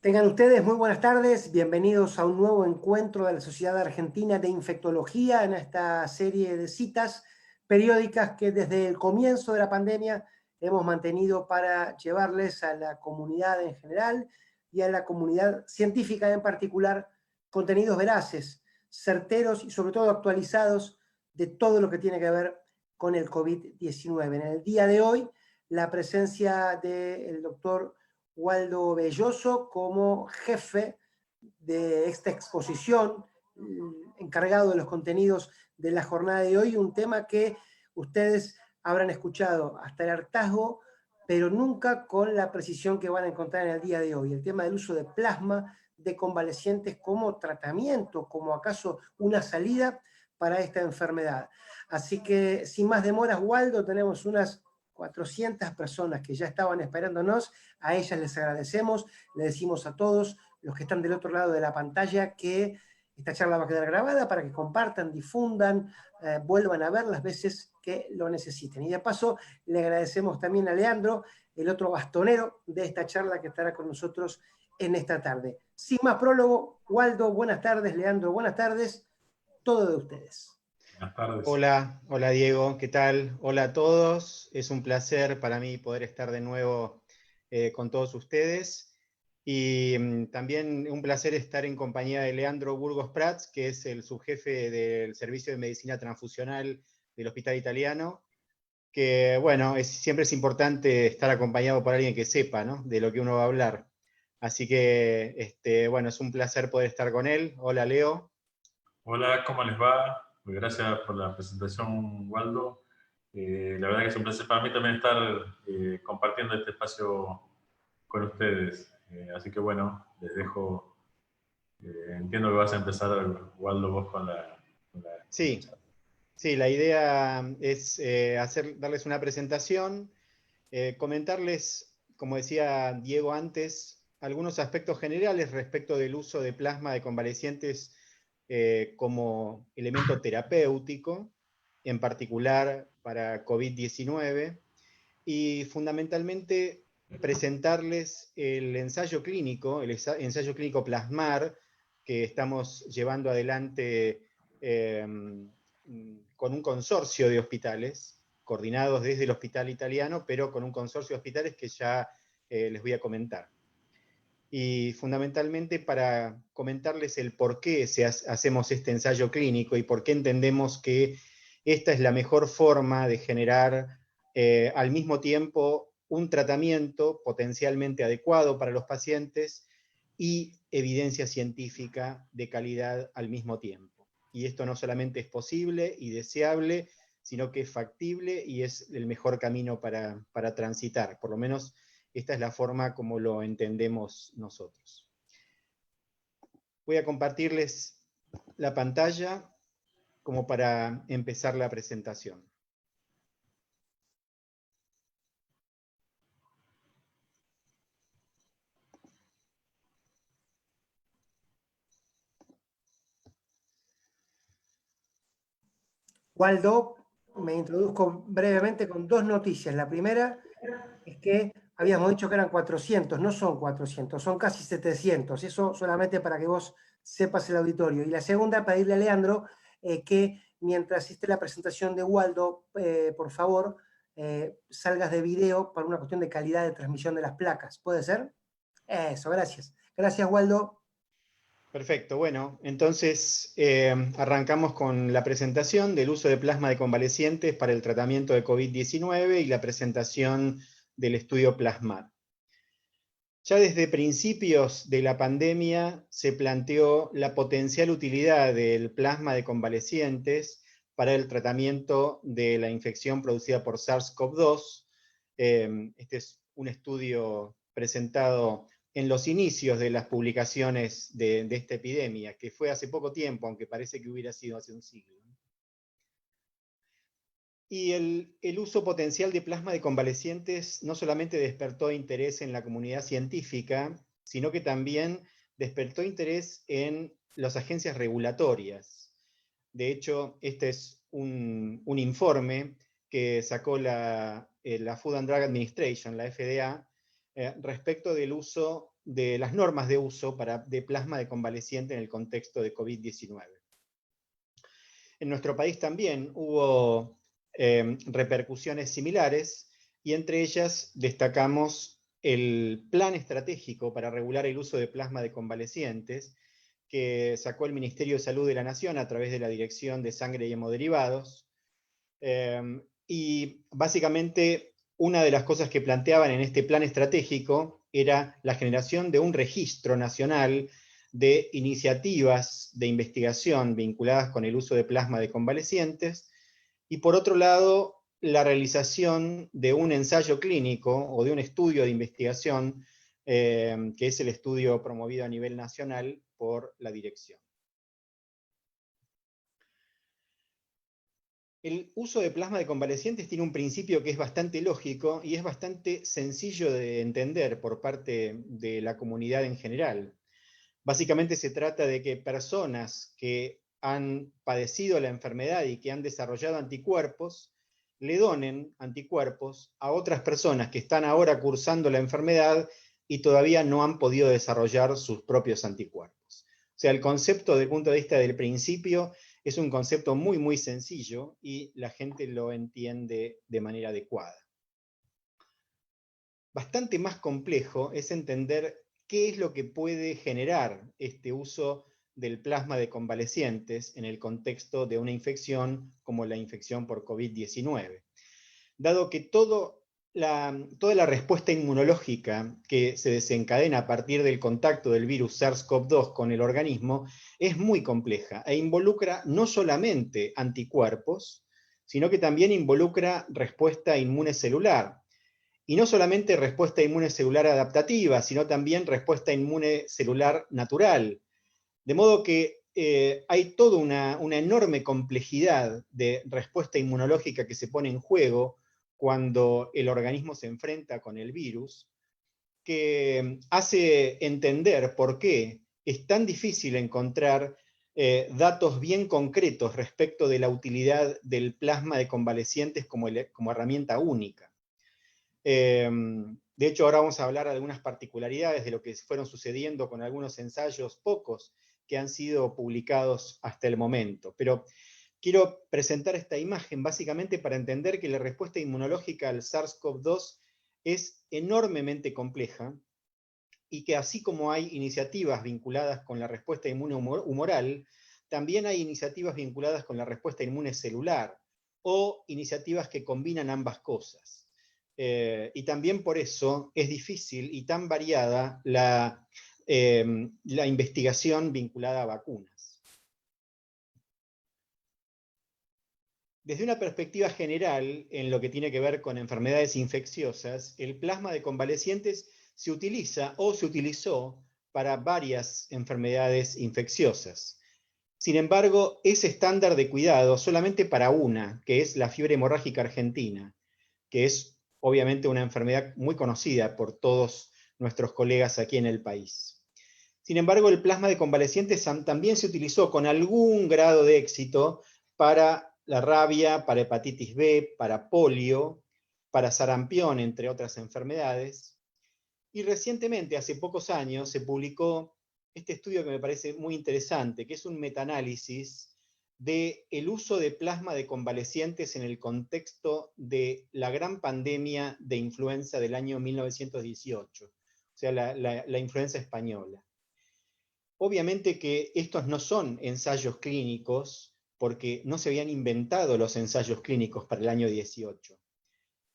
Tengan ustedes muy buenas tardes, bienvenidos a un nuevo encuentro de la Sociedad Argentina de Infectología en esta serie de citas periódicas que desde el comienzo de la pandemia hemos mantenido para llevarles a la comunidad en general y a la comunidad científica en particular contenidos veraces, certeros y sobre todo actualizados de todo lo que tiene que ver con el COVID-19. En el día de hoy, la presencia del doctor Waldo Belloso como jefe de esta exposición, encargado de los contenidos de la jornada de hoy, un tema que ustedes habrán escuchado hasta el hartazgo, pero nunca con la precisión que van a encontrar en el día de hoy. El tema del uso de plasma de convalecientes como tratamiento, como acaso una salida para esta enfermedad. Así que, sin más demoras, Waldo, tenemos unas 400 personas que ya estaban esperándonos. A ellas les agradecemos, le decimos a todos los que están del otro lado de la pantalla que esta charla va a quedar grabada para que compartan, difundan, vuelvan a ver las veces que lo necesiten. Y de paso le agradecemos también a Leandro, el otro bastonero de esta charla que estará con nosotros en esta tarde. Sin más prólogo, Waldo, buenas tardes, Leandro, buenas tardes, todo de ustedes. Buenas tardes. Hola Diego, ¿qué tal? Hola a todos, es un placer para mí poder estar de nuevo con todos ustedes y también un placer estar en compañía de Leandro Burgos Prats, que es el subjefe del Servicio de Medicina Transfusional del Hospital Italiano, que bueno, siempre es importante estar acompañado por alguien que sepa, ¿no?, de lo que uno va a hablar. Así que, bueno, es un placer poder estar con él. Hola Leo. Hola, ¿cómo les va? Pues gracias por la presentación, Waldo. La verdad que es un placer para mí también estar compartiendo este espacio con ustedes. Así que bueno, les dejo. Entiendo que vas a empezar, Waldo, vos con la Sí. charla. Sí, la idea es darles una presentación, comentarles, como decía Diego antes, algunos aspectos generales respecto del uso de plasma de convalecientes como elemento terapéutico, en particular para COVID-19, y fundamentalmente presentarles el ensayo clínico, ensayo clínico Plasmar, que estamos llevando adelante con un consorcio de hospitales, coordinados desde el Hospital Italiano, pero con un consorcio de hospitales que ya les voy a comentar. Y fundamentalmente para comentarles el por qué hacemos este ensayo clínico y por qué entendemos que esta es la mejor forma de generar al mismo tiempo un tratamiento potencialmente adecuado para los pacientes y evidencia científica de calidad al mismo tiempo. Y esto no solamente es posible y deseable, sino que es factible y es el mejor camino para transitar. Por lo menos esta es la forma como lo entendemos nosotros. Voy a compartirles la pantalla como para empezar la presentación. Waldo, me introduzco brevemente con dos noticias. La primera es que habíamos dicho que eran 400, no son 400, son casi 700. Eso solamente para que vos sepas el auditorio. Y la segunda, pedirle a Leandro que mientras esté la presentación de Waldo, por favor, salgas de video para una cuestión de calidad de transmisión de las placas. ¿Puede ser? Eso, gracias. Gracias, Waldo. Perfecto, bueno, entonces arrancamos con la presentación del uso de plasma de convalecientes para el tratamiento de COVID-19 y la presentación del estudio Plasmar. Ya desde principios de la pandemia se planteó la potencial utilidad del plasma de convalecientes para el tratamiento de la infección producida por SARS-CoV-2. Este es un estudio presentado en los inicios de las publicaciones de esta epidemia, que fue hace poco tiempo, aunque parece que hubiera sido hace un siglo. Y el uso potencial de plasma de convalecientes no solamente despertó interés en la comunidad científica, sino que también despertó interés en las agencias regulatorias. De hecho, este es un informe que sacó la Food and Drug Administration, la FDA, respecto del uso de las normas de uso de plasma de convaleciente en el contexto de COVID-19. En nuestro país también hubo repercusiones similares, y entre ellas destacamos el Plan Estratégico para regular el uso de plasma de convalecientes, que sacó el Ministerio de Salud de la Nación a través de la Dirección de Sangre y Hemoderivados. Y básicamente una de las cosas que planteaban en este plan estratégico era la generación de un registro nacional de iniciativas de investigación vinculadas con el uso de plasma de convalecientes, y por otro lado, la realización de un ensayo clínico o de un estudio de investigación, que es el estudio promovido a nivel nacional por la dirección. El uso de plasma de convalecientes tiene un principio que es bastante lógico y es bastante sencillo de entender por parte de la comunidad en general. Básicamente se trata de que personas que han padecido la enfermedad y que han desarrollado anticuerpos, le donen anticuerpos a otras personas que están ahora cursando la enfermedad y todavía no han podido desarrollar sus propios anticuerpos. O sea, el concepto desde el punto de vista del principio es un concepto muy, muy sencillo y la gente lo entiende de manera adecuada. Bastante más complejo es entender qué es lo que puede generar este uso del plasma de convalecientes en el contexto de una infección como la infección por COVID-19. Dado que toda la respuesta inmunológica que se desencadena a partir del contacto del virus SARS-CoV-2 con el organismo es muy compleja e involucra no solamente anticuerpos, sino que también involucra respuesta inmune celular. Y no solamente respuesta inmune celular adaptativa, sino también respuesta inmune celular natural. De modo que hay toda una enorme complejidad de respuesta inmunológica que se pone en juego cuando el organismo se enfrenta con el virus, que hace entender por qué es tan difícil encontrar datos bien concretos respecto de la utilidad del plasma de convalecientes como herramienta única. De hecho, ahora vamos a hablar de algunas particularidades de lo que fueron sucediendo con algunos ensayos, pocos, que han sido publicados hasta el momento. Pero quiero presentar esta imagen básicamente para entender que la respuesta inmunológica al SARS-CoV-2 es enormemente compleja y que así como hay iniciativas vinculadas con la respuesta inmune humoral, también hay iniciativas vinculadas con la respuesta inmune celular o iniciativas que combinan ambas cosas. Y también por eso es difícil y tan variada la investigación vinculada a vacunas. Desde una perspectiva general, en lo que tiene que ver con enfermedades infecciosas, el plasma de convalecientes se utiliza o se utilizó para varias enfermedades infecciosas. Sin embargo, es estándar de cuidado solamente para una, que es la fiebre hemorrágica argentina, que es obviamente una enfermedad muy conocida por todos nuestros colegas aquí en el país. Sin embargo, el plasma de convalecientes también se utilizó con algún grado de éxito para la rabia, para hepatitis B, para polio, para sarampión, entre otras enfermedades. Y recientemente, hace pocos años, se publicó este estudio que me parece muy interesante, que es un metaanálisis del uso de plasma de convalecientes en el contexto de la gran pandemia de influenza del año 1918, o sea, la influenza española. Obviamente que estos no son ensayos clínicos, porque no se habían inventado los ensayos clínicos para el año 18.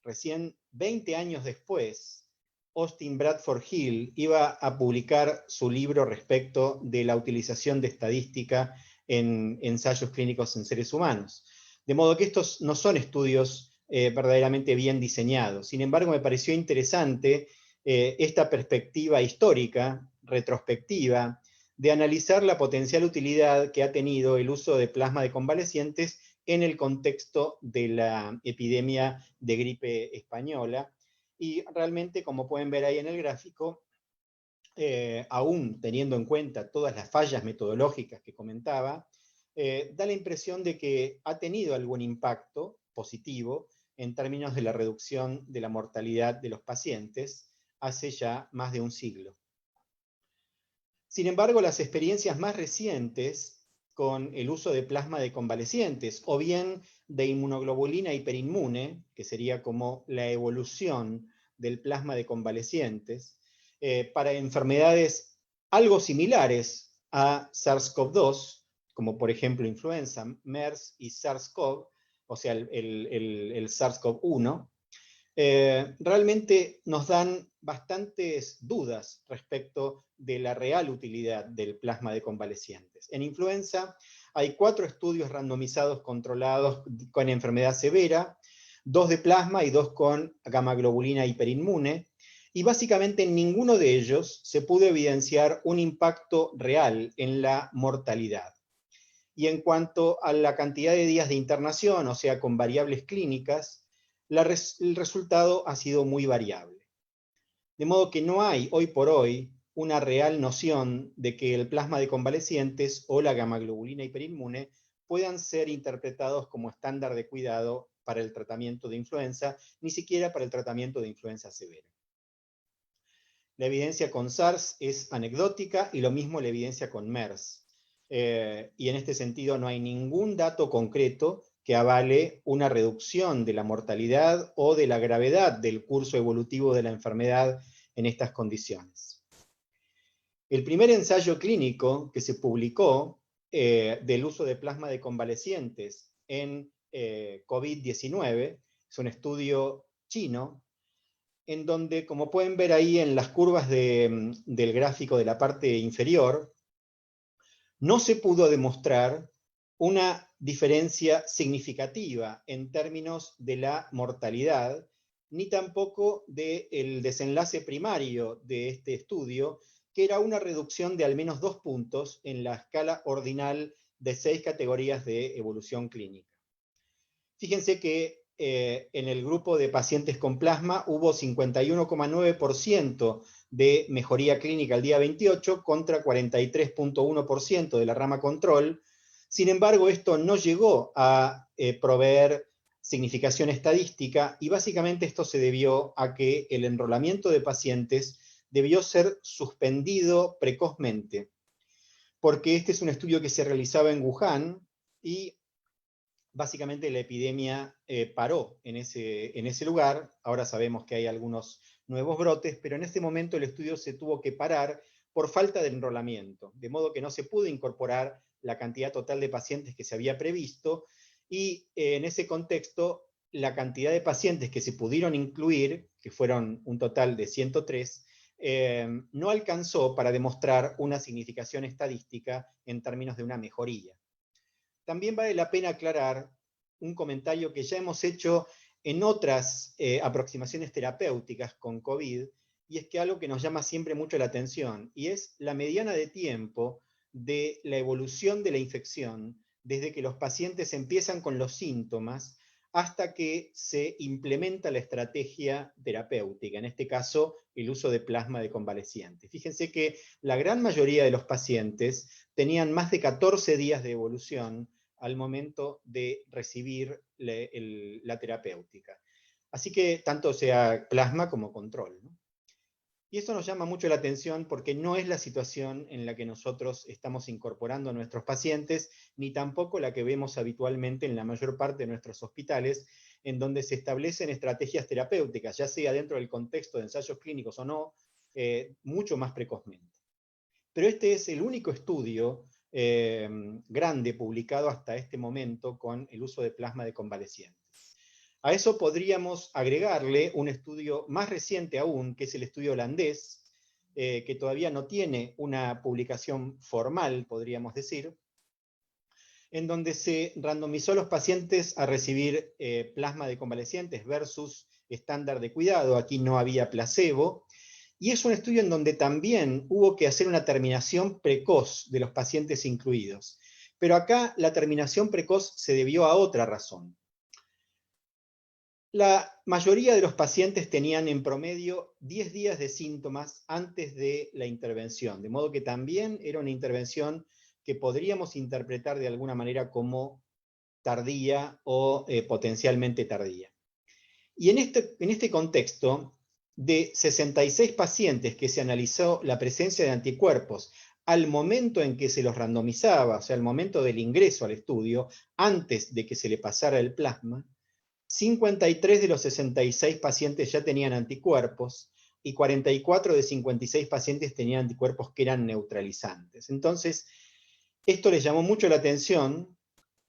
Recién 20 años después, Austin Bradford Hill iba a publicar su libro respecto de la utilización de estadística en ensayos clínicos en seres humanos. De modo que estos no son estudios verdaderamente bien diseñados. Sin embargo, me pareció interesante esta perspectiva histórica, retrospectiva, de analizar la potencial utilidad que ha tenido el uso de plasma de convalecientes en el contexto de la epidemia de gripe española. Y realmente, como pueden ver ahí en el gráfico, aún teniendo en cuenta todas las fallas metodológicas que comentaba, da la impresión de que ha tenido algún impacto positivo en términos de la reducción de la mortalidad de los pacientes hace ya más de un siglo. Sin embargo, las experiencias más recientes con el uso de plasma de convalecientes, o bien de inmunoglobulina hiperinmune, que sería como la evolución del plasma de convalecientes, para enfermedades algo similares a SARS-CoV-2, como por ejemplo influenza, MERS y SARS-CoV, o sea, el SARS-CoV-1, realmente nos dan bastantes dudas respecto de la real utilidad del plasma de convalecientes. En influenza hay 4 estudios randomizados controlados con enfermedad severa, 2 de plasma y 2 con gamma-globulina hiperinmune, y básicamente en ninguno de ellos se pudo evidenciar un impacto real en la mortalidad. Y en cuanto a la cantidad de días de internación, o sea, con variables clínicas, el resultado ha sido muy variable. De modo que no hay hoy por hoy una real noción de que el plasma de convalecientes o la gamma-globulina hiperinmune puedan ser interpretados como estándar de cuidado para el tratamiento de influenza, ni siquiera para el tratamiento de influenza severa. La evidencia con SARS es anecdótica y lo mismo la evidencia con MERS. Y en este sentido no hay ningún dato concreto que avale una reducción de la mortalidad o de la gravedad del curso evolutivo de la enfermedad en estas condiciones. El primer ensayo clínico que se publicó del uso de plasma de convalecientes en COVID-19 es un estudio chino, en donde, como pueden ver ahí en las curvas del gráfico de la parte inferior, no se pudo demostrar una diferencia significativa en términos de la mortalidad, ni tampoco del desenlace primario de este estudio, que era una reducción de al menos 2 puntos en la escala ordinal de 6 categorías de evolución clínica. Fíjense que en el grupo de pacientes con plasma hubo 51,9% de mejoría clínica al día 28 contra 43,1% de la rama control. Sin embargo, esto no llegó a proveer significación estadística y básicamente esto se debió a que el enrolamiento de pacientes debió ser suspendido precozmente, porque este es un estudio que se realizaba en Wuhan y básicamente la epidemia paró en ese lugar. Ahora sabemos que hay algunos nuevos brotes, pero en ese momento el estudio se tuvo que parar por falta de enrolamiento, de modo que no se pudo incorporar la cantidad total de pacientes que se había previsto, y en ese contexto la cantidad de pacientes que se pudieron incluir, que fueron un total de 103, no alcanzó para demostrar una significación estadística en términos de una mejoría. También vale la pena aclarar un comentario que ya hemos hecho en otras aproximaciones terapéuticas con COVID, y es que algo que nos llama siempre mucho la atención, y es la mediana de tiempo de la evolución de la infección, desde que los pacientes empiezan con los síntomas hasta que se implementa la estrategia terapéutica, en este caso el uso de plasma de convalecientes. Fíjense que la gran mayoría de los pacientes tenían más de 14 días de evolución al momento de recibir la terapéutica. Así que tanto sea plasma como control, ¿no? Y eso nos llama mucho la atención porque no es la situación en la que nosotros estamos incorporando a nuestros pacientes, ni tampoco la que vemos habitualmente en la mayor parte de nuestros hospitales, en donde se establecen estrategias terapéuticas, ya sea dentro del contexto de ensayos clínicos o no, mucho más precozmente. Pero este es el único estudio grande publicado hasta este momento con el uso de plasma de convalecientes. A eso podríamos agregarle un estudio más reciente aún, que es el estudio holandés, que todavía no tiene una publicación formal, podríamos decir, en donde se randomizó a los pacientes a recibir plasma de convalecientes versus estándar de cuidado. Aquí no había placebo. Y es un estudio en donde también hubo que hacer una terminación precoz de los pacientes incluidos. Pero acá la terminación precoz se debió a otra razón. La mayoría de los pacientes tenían en promedio 10 días de síntomas antes de la intervención, de modo que también era una intervención que podríamos interpretar de alguna manera como tardía o potencialmente tardía. Y en este contexto, de 66 pacientes que se analizó la presencia de anticuerpos al momento en que se los randomizaba, o sea, al momento del ingreso al estudio, antes de que se le pasara el plasma, 53 de los 66 pacientes ya tenían anticuerpos y 44 de 56 pacientes tenían anticuerpos que eran neutralizantes. Entonces, esto les llamó mucho la atención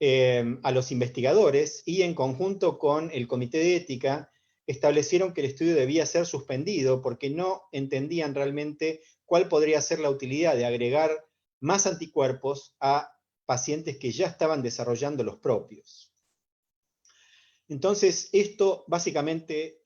a los investigadores y en conjunto con el Comité de Ética establecieron que el estudio debía ser suspendido porque no entendían realmente cuál podría ser la utilidad de agregar más anticuerpos a pacientes que ya estaban desarrollando los propios. Entonces, esto básicamente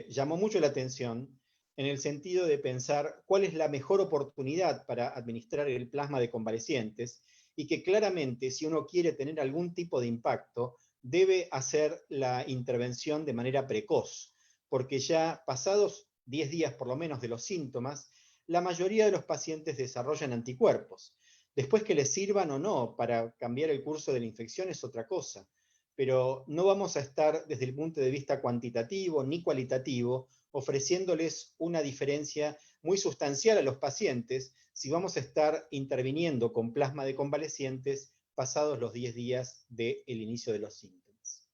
llamó mucho la atención en el sentido de pensar cuál es la mejor oportunidad para administrar el plasma de convalecientes y que claramente, si uno quiere tener algún tipo de impacto, debe hacer la intervención de manera precoz, porque ya pasados 10 días por lo menos de los síntomas, la mayoría de los pacientes desarrollan anticuerpos. Después que les sirvan o no para cambiar el curso de la infección es otra cosa, pero no vamos a estar desde el punto de vista cuantitativo ni cualitativo ofreciéndoles una diferencia muy sustancial a los pacientes si vamos a estar interviniendo con plasma de convalecientes pasados los 10 días del inicio de los síntomas.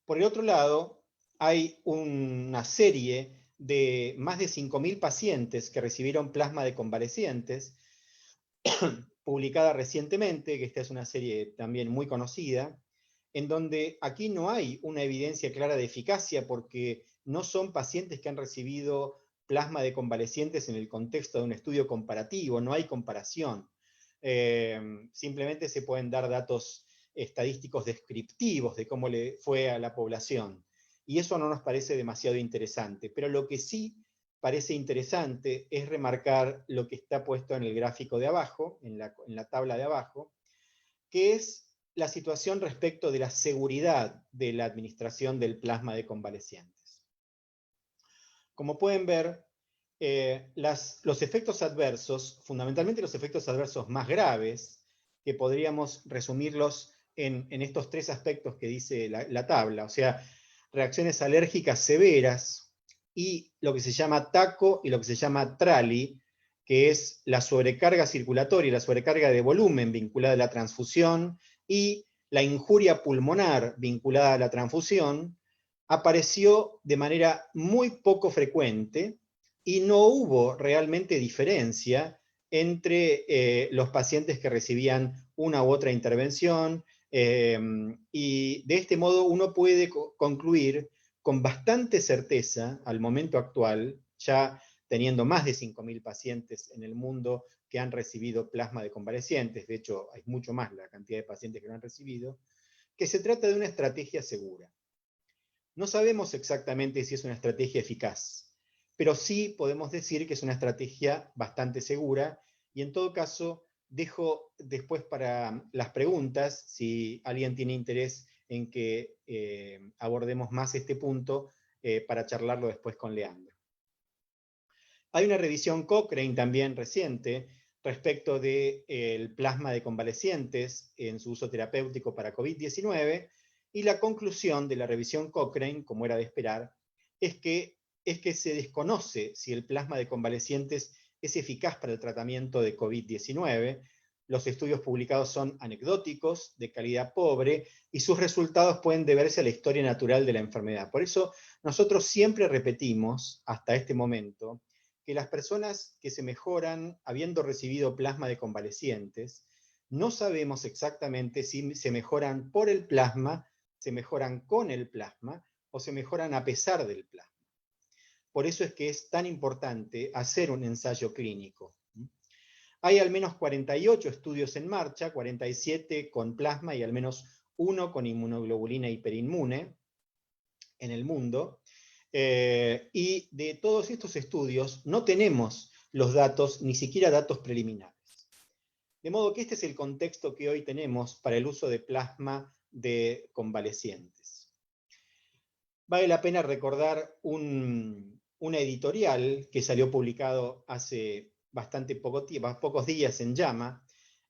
Por el otro lado, hay una serie de más de 5.000 pacientes que recibieron plasma de convalecientes, publicada recientemente, que esta es una serie también muy conocida, en donde aquí no hay una evidencia clara de eficacia porque no son pacientes que han recibido plasma de convalecientes en el contexto de un estudio comparativo, no hay comparación. Simplemente se pueden dar datos estadísticos descriptivos de cómo le fue a la población. Y eso no nos parece demasiado interesante. Pero lo que sí parece interesante es remarcar lo que está puesto en el gráfico de abajo, en la tabla de abajo, que es la situación respecto de la seguridad de la administración del plasma de convalecientes. Como pueden ver, los efectos adversos, fundamentalmente los efectos adversos más graves, que podríamos resumirlos en estos 3 aspectos que dice la tabla, o sea, reacciones alérgicas severas y lo que se llama TACO y lo que se llama TRALI, que es la sobrecarga circulatoria y la sobrecarga de volumen vinculada a la transfusión y la injuria pulmonar vinculada a la transfusión, apareció de manera muy poco frecuente y no hubo realmente diferencia entre los pacientes que recibían una u otra intervención, y de este modo uno puede concluir con bastante certeza al momento actual, ya teniendo más de 5.000 pacientes en el mundo que han recibido plasma de convalecientes, de hecho hay mucho más la cantidad de pacientes que lo han recibido, que se trata de una estrategia segura. No sabemos exactamente si es una estrategia eficaz, pero sí podemos decir que es una estrategia bastante segura y en todo caso dejo después para las preguntas, si alguien tiene interés en que abordemos más este punto, para charlarlo después con Leandro. Hay una revisión Cochrane también reciente respecto del plasma de convalecientes en su uso terapéutico para COVID-19, y la conclusión de la revisión Cochrane, como era de esperar, es que se desconoce si el plasma de convalecientes es eficaz para el tratamiento de COVID-19. Los estudios publicados son anecdóticos, de calidad pobre, y sus resultados pueden deberse a la historia natural de la enfermedad. Por eso nosotros siempre repetimos, hasta este momento, que las personas que se mejoran habiendo recibido plasma de convalecientes, no sabemos exactamente si se mejoran por el plasma, se mejoran con el plasma o se mejoran a pesar del plasma. Por eso es que es tan importante hacer un ensayo clínico. Hay al menos 48 estudios en marcha, 47 con plasma y al menos 1 con inmunoglobulina hiperinmune en el mundo. Y de todos estos estudios no tenemos los datos, ni siquiera datos preliminares. De modo que este es el contexto que hoy tenemos para el uso de plasma de convalecientes. Vale la pena recordar una editorial que salió publicado hace pocos días en JAMA,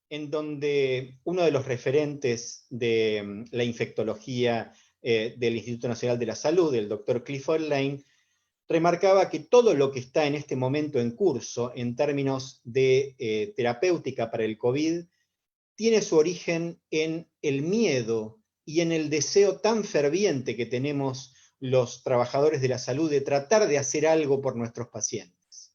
en donde uno de los referentes de la infectología del Instituto Nacional de la Salud, el doctor Clifford Lane, remarcaba que todo lo que está en este momento en curso, en términos de terapéutica para el COVID, tiene su origen en el miedo y en el deseo tan ferviente que tenemos los trabajadores de la salud de tratar de hacer algo por nuestros pacientes.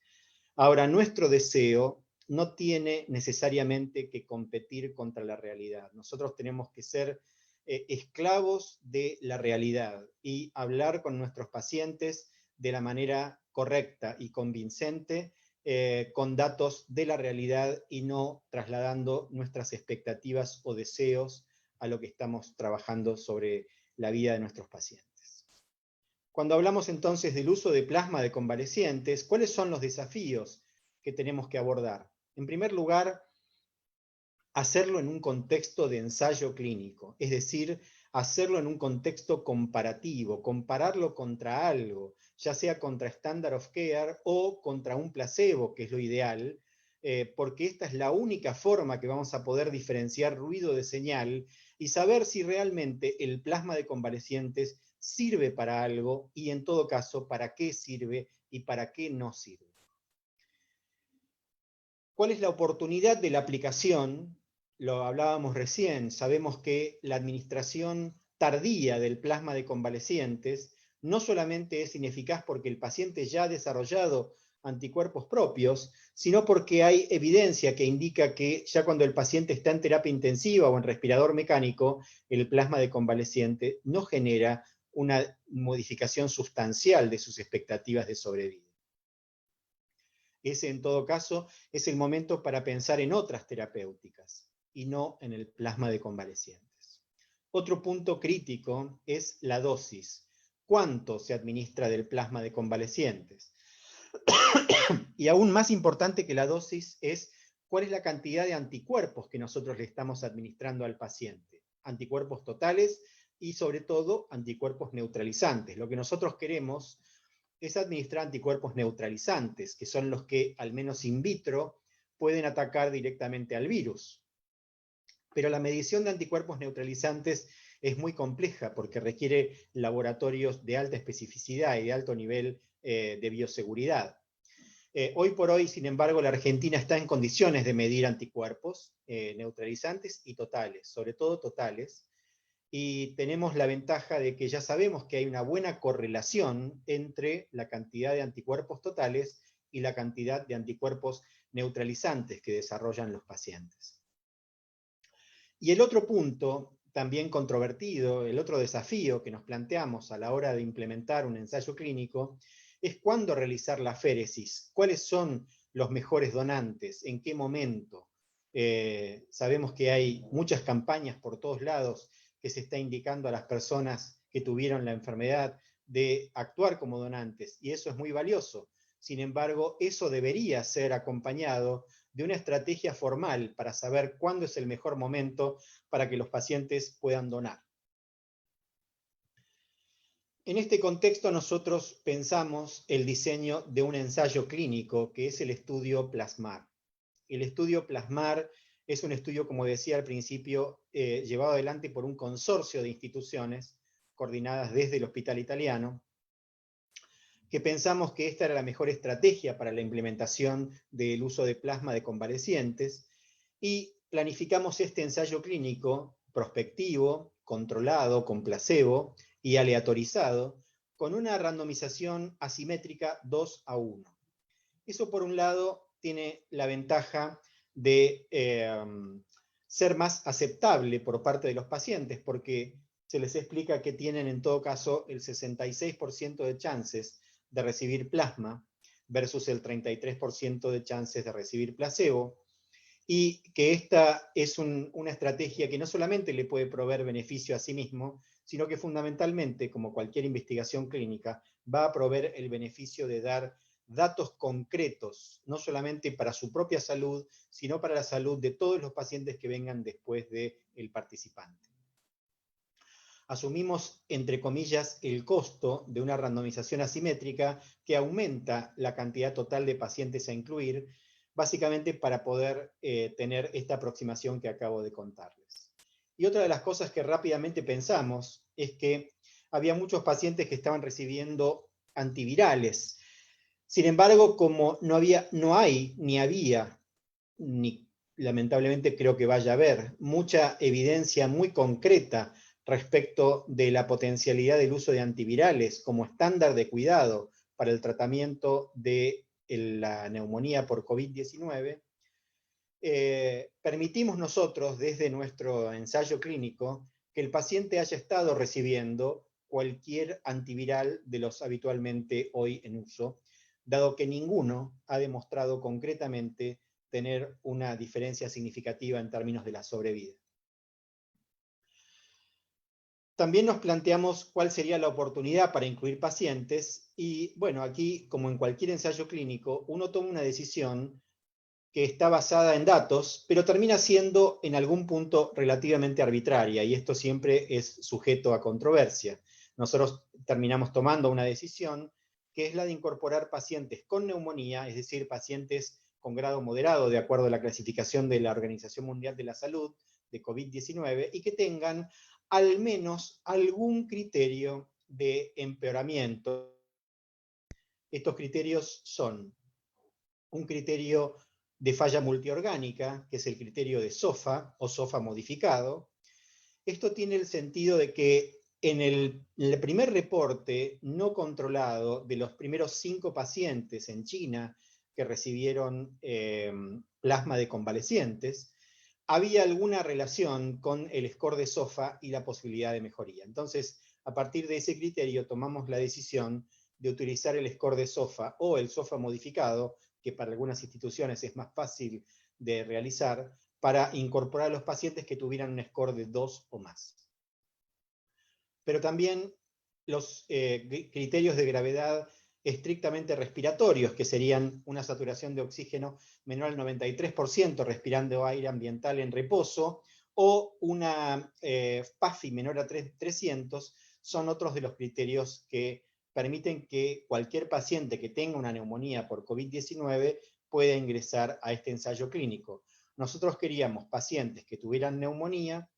Ahora, nuestro deseo no tiene necesariamente que competir contra la realidad. Nosotros tenemos que ser esclavos de la realidad y hablar con nuestros pacientes de la manera correcta y convincente, con datos de la realidad y no trasladando nuestras expectativas o deseos a lo que estamos trabajando sobre la vida de nuestros pacientes. Cuando hablamos entonces del uso de plasma de convalecientes, ¿cuáles son los desafíos que tenemos que abordar? En primer lugar, hacerlo en un contexto de ensayo clínico, es decir, hacerlo en un contexto comparativo, compararlo contra algo, ya sea contra standard of care o contra un placebo, que es lo ideal, porque esta es la única forma que vamos a poder diferenciar ruido de señal y saber si realmente el plasma de convalecientes sirve para algo y, en todo caso, para qué sirve y para qué no sirve. ¿Cuál es la oportunidad de la aplicación? Lo hablábamos recién, sabemos que la administración tardía del plasma de convalecientes no solamente es ineficaz porque el paciente ya ha desarrollado anticuerpos propios, sino porque hay evidencia que indica que ya cuando el paciente está en terapia intensiva o en respirador mecánico, el plasma de convaleciente no genera una modificación sustancial de sus expectativas de sobrevida. Ese, en todo caso, es el momento para pensar en otras terapéuticas y no en el plasma de convalecientes. Otro punto crítico es la dosis. ¿Cuánto se administra del plasma de convalecientes? Y aún más importante que la dosis es cuál es la cantidad de anticuerpos que nosotros le estamos administrando al paciente. Anticuerpos totales y, sobre todo, anticuerpos neutralizantes. Lo que nosotros queremos es administrar anticuerpos neutralizantes, que son los que, al menos in vitro, pueden atacar directamente al virus. Pero la medición de anticuerpos neutralizantes es muy compleja porque requiere laboratorios de alta especificidad y de alto nivel de bioseguridad. Hoy por hoy, sin embargo, la Argentina está en condiciones de medir anticuerpos neutralizantes y totales, sobre todo totales, y tenemos la ventaja de que ya sabemos que hay una buena correlación entre la cantidad de anticuerpos totales y la cantidad de anticuerpos neutralizantes que desarrollan los pacientes. Y el otro punto, también controvertido, el otro desafío que nos planteamos a la hora de implementar un ensayo clínico, es cuándo realizar la aféresis, cuáles son los mejores donantes, en qué momento. Sabemos que hay muchas campañas por todos lados que se está indicando a las personas que tuvieron la enfermedad de actuar como donantes, y eso es muy valioso. Sin embargo, eso debería ser acompañado de una estrategia formal para saber cuándo es el mejor momento para que los pacientes puedan donar. En este contexto nosotros pensamos el diseño de un ensayo clínico que es el estudio PLASMAR. El estudio PLASMAR es un estudio, como decía al principio, llevado adelante por un consorcio de instituciones coordinadas desde el Hospital Italiano, que pensamos que esta era la mejor estrategia para la implementación del uso de plasma de convalecientes y planificamos este ensayo clínico prospectivo, controlado, con placebo y aleatorizado, con una randomización asimétrica 2:1. Eso, por un lado, tiene la ventaja de ser más aceptable por parte de los pacientes, porque se les explica que tienen en todo caso el 66% de chances de recibir plasma versus el 33% de chances de recibir placebo, y que esta es una estrategia que no solamente le puede proveer beneficio a sí mismo, sino que fundamentalmente, como cualquier investigación clínica, va a proveer el beneficio de dar datos concretos, no solamente para su propia salud, sino para la salud de todos los pacientes que vengan después del participante. Asumimos, entre comillas, el costo de una randomización asimétrica que aumenta la cantidad total de pacientes a incluir, básicamente para poder tener esta aproximación que acabo de contarles. Y otra de las cosas que rápidamente pensamos es que había muchos pacientes que estaban recibiendo antivirales. Sin embargo, como no hay, ni había, ni lamentablemente creo que vaya a haber, mucha evidencia muy concreta respecto de la potencialidad del uso de antivirales como estándar de cuidado para el tratamiento de la neumonía por COVID-19, permitimos nosotros, desde nuestro ensayo clínico, que el paciente haya estado recibiendo cualquier antiviral de los habitualmente hoy en uso, dado que ninguno ha demostrado concretamente tener una diferencia significativa en términos de la sobrevida. También nos planteamos cuál sería la oportunidad para incluir pacientes y, bueno, aquí, como en cualquier ensayo clínico, uno toma una decisión que está basada en datos, pero termina siendo en algún punto relativamente arbitraria, y esto siempre es sujeto a controversia. Nosotros terminamos tomando una decisión que es la de incorporar pacientes con neumonía, es decir, pacientes con grado moderado, de acuerdo a la clasificación de la Organización Mundial de la Salud, de COVID-19, y que tengan al menos algún criterio de empeoramiento. Estos criterios son un criterio de falla multiorgánica, que es el criterio de SOFA o SOFA modificado. Esto tiene el sentido de que en el primer reporte no controlado de los primeros 5 pacientes en China que recibieron plasma de convalecientes, había alguna relación con el score de SOFA y la posibilidad de mejoría. Entonces, a partir de ese criterio tomamos la decisión de utilizar el score de SOFA o el SOFA modificado, que para algunas instituciones es más fácil de realizar, para incorporar a los pacientes que tuvieran un score de 2 o más. Pero también los criterios de gravedad estrictamente respiratorios, que serían una saturación de oxígeno menor al 93% respirando aire ambiental en reposo, o una PAFI menor a 300, son otros de los criterios que permiten que cualquier paciente que tenga una neumonía por COVID-19 pueda ingresar a este ensayo clínico. Nosotros queríamos pacientes que tuvieran neumonía,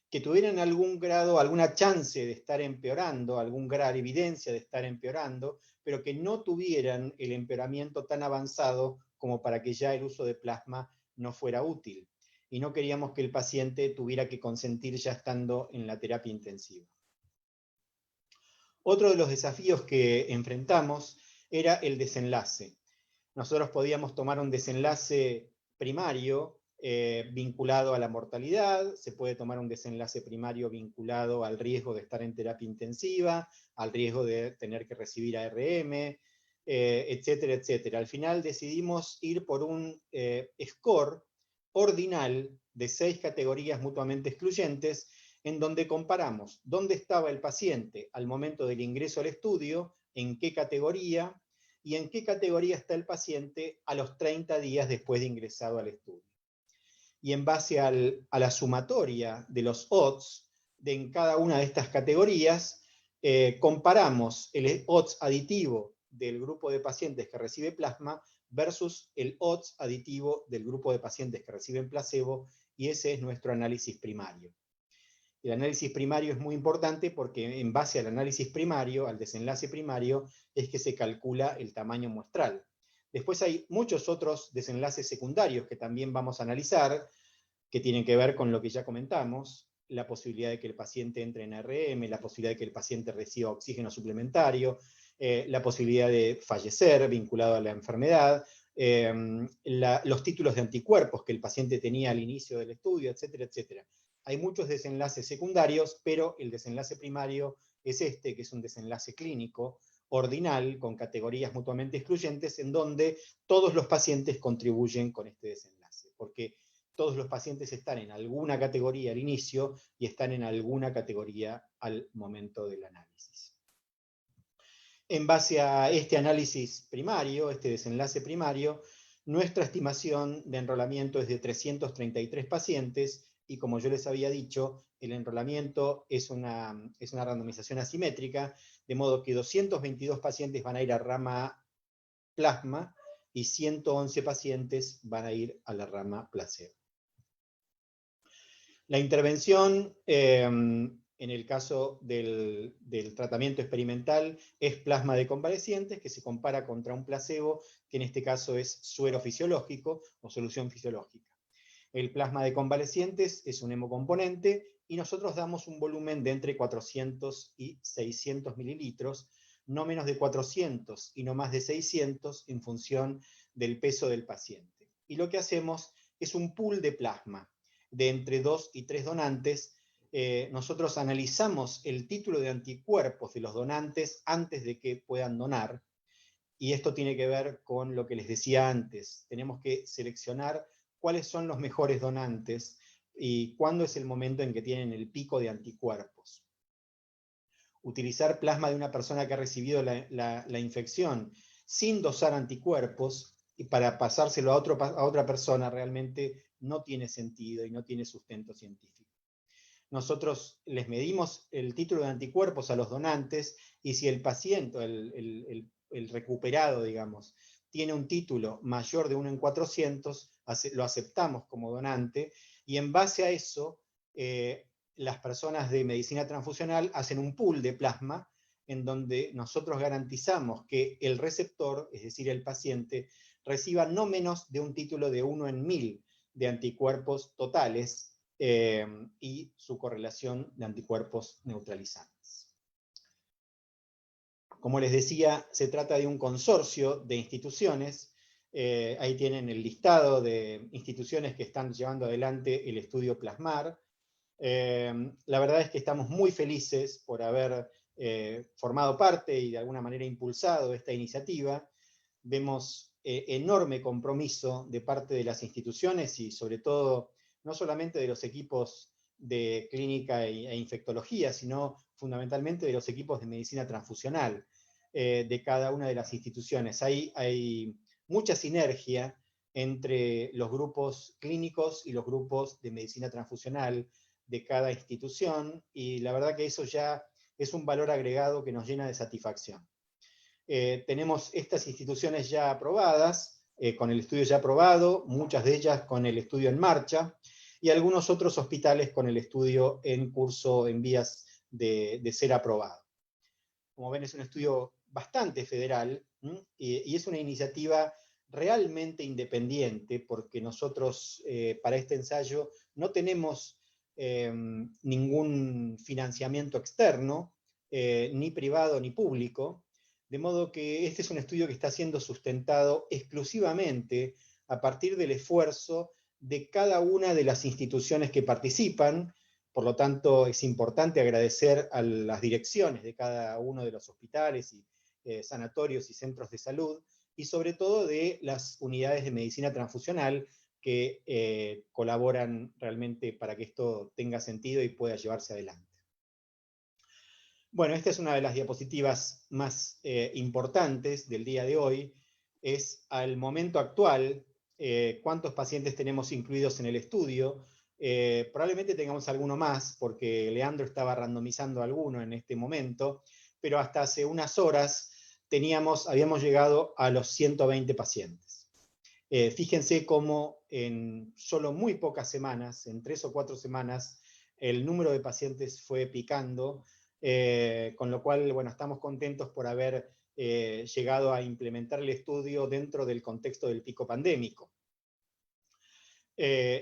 que tuvieran algún grado, alguna chance de estar empeorando, algún grado de evidencia de estar empeorando, pero que no tuvieran el empeoramiento tan avanzado como para que ya el uso de plasma no fuera útil. Y no queríamos que el paciente tuviera que consentir ya estando en la terapia intensiva. Otro de los desafíos que enfrentamos era el desenlace. Nosotros podíamos tomar un desenlace primario vinculado a la mortalidad, se puede tomar un desenlace primario vinculado al riesgo de estar en terapia intensiva, al riesgo de tener que recibir ARM, etcétera, etcétera. Al final decidimos ir por un score ordinal de 6 categorías mutuamente excluyentes, en donde comparamos dónde estaba el paciente al momento del ingreso al estudio, en qué categoría, y en qué categoría está el paciente a los 30 días después de ingresado al estudio. Y en base a la sumatoria de los odds en cada una de estas categorías, comparamos el odds aditivo del grupo de pacientes que recibe plasma versus el odds aditivo del grupo de pacientes que reciben placebo, y ese es nuestro análisis primario. El análisis primario es muy importante porque en base al análisis primario, al desenlace primario, es que se calcula el tamaño muestral. Después hay muchos otros desenlaces secundarios que también vamos a analizar, que tienen que ver con lo que ya comentamos, la posibilidad de que el paciente entre en ARM, la posibilidad de que el paciente reciba oxígeno suplementario, la posibilidad de fallecer vinculado a la enfermedad, los títulos de anticuerpos que el paciente tenía al inicio del estudio, etcétera, etcétera. Hay muchos desenlaces secundarios, pero el desenlace primario es este, que es un desenlace clínico ordinal, con categorías mutuamente excluyentes, en donde todos los pacientes contribuyen con este desenlace, porque todos los pacientes están en alguna categoría al inicio y están en alguna categoría al momento del análisis. En base a este análisis primario, este desenlace primario, nuestra estimación de enrolamiento es de 333 pacientes, y como yo les había dicho, el enrolamiento es una randomización asimétrica, de modo que 222 pacientes van a ir a rama plasma y 111 pacientes van a ir a la rama placebo. La intervención En el caso del tratamiento experimental es plasma de convalecientes, que se compara contra un placebo, que en este caso es suero fisiológico o solución fisiológica. El plasma de convalecientes es un hemocomponente y nosotros damos un volumen de entre 400 y 600 mililitros, no menos de 400 y no más de 600 en función del peso del paciente. Y lo que hacemos es un pool de plasma de entre 2 y 3 donantes. Nosotros analizamos el título de anticuerpos de los donantes antes de que puedan donar, y esto tiene que ver con lo que les decía antes. Tenemos que seleccionar cuáles son los mejores donantes y cuándo es el momento en que tienen el pico de anticuerpos. Utilizar plasma de una persona que ha recibido la infección sin dosar anticuerpos y para pasárselo a otra persona realmente no tiene sentido y no tiene sustento científico. Nosotros les medimos el título de anticuerpos a los donantes y si el paciente, el recuperado, digamos, tiene un título mayor de 1 en 400, lo aceptamos como donante y en base a eso las personas de medicina transfusional hacen un pool de plasma en donde nosotros garantizamos que el receptor, es decir, el paciente, reciba no menos de un título de 1 en 1000 de anticuerpos totales y su correlación de anticuerpos neutralizantes. Como les decía, se trata de un consorcio de instituciones. Ahí tienen el listado de instituciones que están llevando adelante el estudio Plasmar. La verdad es que estamos muy felices por haber formado parte y de alguna manera impulsado esta iniciativa. Vemos enorme compromiso de parte de las instituciones y sobre todo no solamente de los equipos de clínica e infectología, sino fundamentalmente de los equipos de medicina transfusional de cada una de las instituciones. Hay mucha sinergia entre los grupos clínicos y los grupos de medicina transfusional de cada institución, y la verdad que eso ya es un valor agregado que nos llena de satisfacción. Tenemos estas instituciones ya aprobadas, con el estudio ya aprobado, muchas de ellas con el estudio en marcha, y algunos otros hospitales con el estudio en curso, en vías de ser aprobado. Como ven, es un estudio bastante federal, y es una iniciativa realmente independiente, porque nosotros para este ensayo no tenemos ningún financiamiento externo, ni privado ni público, de modo que este es un estudio que está siendo sustentado exclusivamente a partir del esfuerzo de cada una de las instituciones que participan. Por lo tanto, es importante agradecer a las direcciones de cada uno de los hospitales y sanatorios y centros de salud, y sobre todo de las unidades de medicina transfusional que colaboran realmente para que esto tenga sentido y pueda llevarse adelante. Bueno, esta es una de las diapositivas más importantes del día de hoy. Es al momento actual, cuántos pacientes tenemos incluidos en el estudio. Probablemente tengamos alguno más, porque Leandro estaba randomizando alguno en este momento, pero hasta hace unas horas habíamos llegado a los 120 pacientes. Fíjense cómo en solo muy pocas semanas, en 3 o 4 semanas, el número de pacientes fue picando, con lo cual, bueno, estamos contentos por haber llegado a implementar el estudio dentro del contexto del pico pandémico.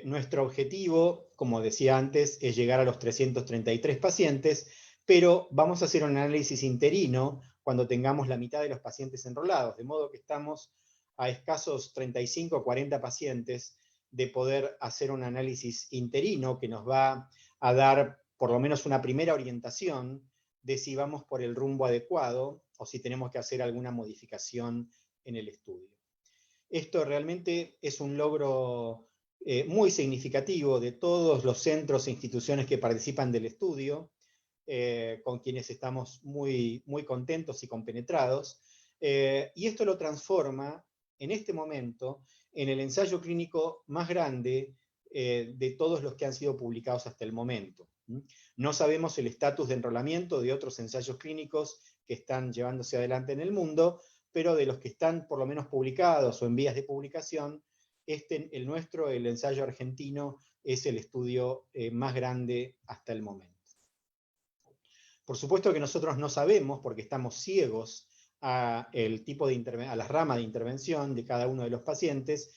Nuestro objetivo, como decía antes, es llegar a los 333 pacientes, pero vamos a hacer un análisis interino cuando tengamos la mitad de los pacientes enrolados, de modo que estamos a escasos 35 o 40 pacientes de poder hacer un análisis interino que nos va a dar por lo menos una primera orientación de si vamos por el rumbo adecuado o si tenemos que hacer alguna modificación en el estudio. Esto realmente es un logro muy significativo de todos los centros e instituciones que participan del estudio, con quienes estamos muy, muy contentos y compenetrados, y esto lo transforma en este momento en el ensayo clínico más grande de todos los que han sido publicados hasta el momento. No sabemos el estatus de enrolamiento de otros ensayos clínicos que están llevándose adelante en el mundo, pero de los que están por lo menos publicados o en vías de publicación, el nuestro, el ensayo argentino, es el estudio más grande hasta el momento. Por supuesto que nosotros no sabemos, porque estamos ciegos a las ramas de intervención de cada uno de los pacientes,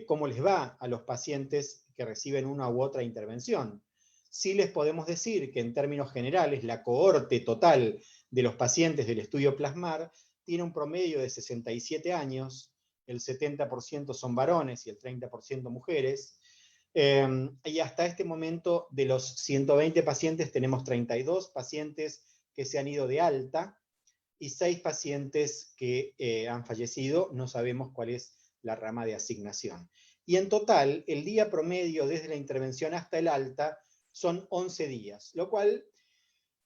cómo les va a los pacientes que reciben una u otra intervención. Sí les podemos decir que en términos generales la cohorte total de los pacientes del estudio Plasmar tiene un promedio de 67 años, el 70% son varones y el 30% mujeres, y hasta este momento de los 120 pacientes tenemos 32 pacientes que se han ido de alta y 6 pacientes que han fallecido, no sabemos cuál es la rama de asignación. Y en total, el día promedio desde la intervención hasta el alta son 11 días, lo cual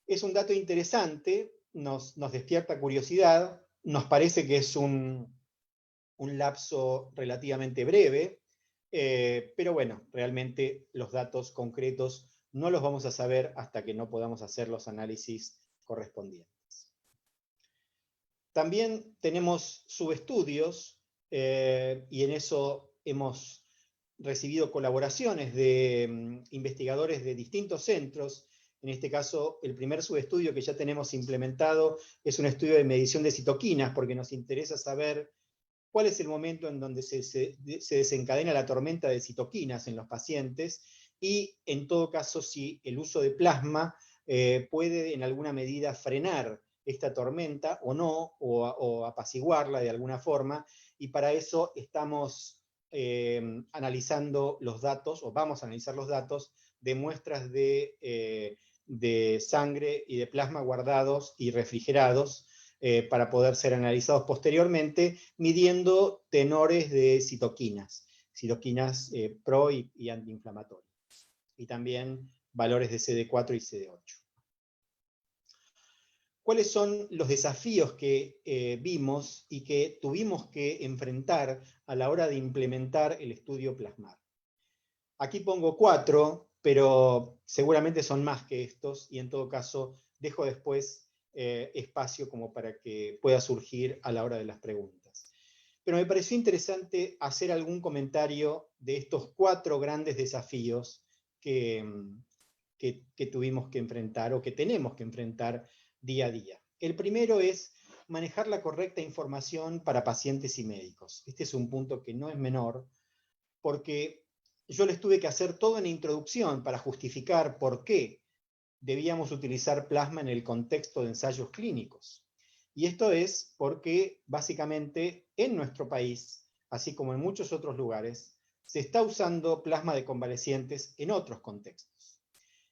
es un dato interesante, nos despierta curiosidad, nos parece que es un lapso relativamente breve, pero bueno, realmente los datos concretos no los vamos a saber hasta que no podamos hacer los análisis correspondientes. También tenemos subestudios, y en eso hemos recibido colaboraciones de investigadores de distintos centros. En este caso, el primer subestudio que ya tenemos implementado es un estudio de medición de citoquinas, porque nos interesa saber cuál es el momento en donde se desencadena la tormenta de citoquinas en los pacientes, y en todo caso si el uso de plasma puede en alguna medida frenar esta tormenta o no, o apaciguarla de alguna forma, y para eso estamos analizando los datos, o vamos a analizar los datos de muestras de sangre y de plasma guardados y refrigerados, para poder ser analizados posteriormente, midiendo tenores de citoquinas pro y antiinflamatorias, y también valores de CD4 y CD8. ¿Cuáles son los desafíos que vimos y que tuvimos que enfrentar a la hora de implementar el estudio Plasmar? Aquí pongo 4, pero seguramente son más que estos, y en todo caso dejo después espacio como para que pueda surgir a la hora de las preguntas. Pero me pareció interesante hacer algún comentario de estos 4 grandes desafíos que tuvimos que enfrentar, o que tenemos que enfrentar día a día. El primero es manejar la correcta información para pacientes y médicos. Este es un punto que no es menor, porque yo les tuve que hacer toda una introducción para justificar por qué debíamos utilizar plasma en el contexto de ensayos clínicos. Y esto es porque, básicamente, en nuestro país, así como en muchos otros lugares, se está usando plasma de convalecientes en otros contextos.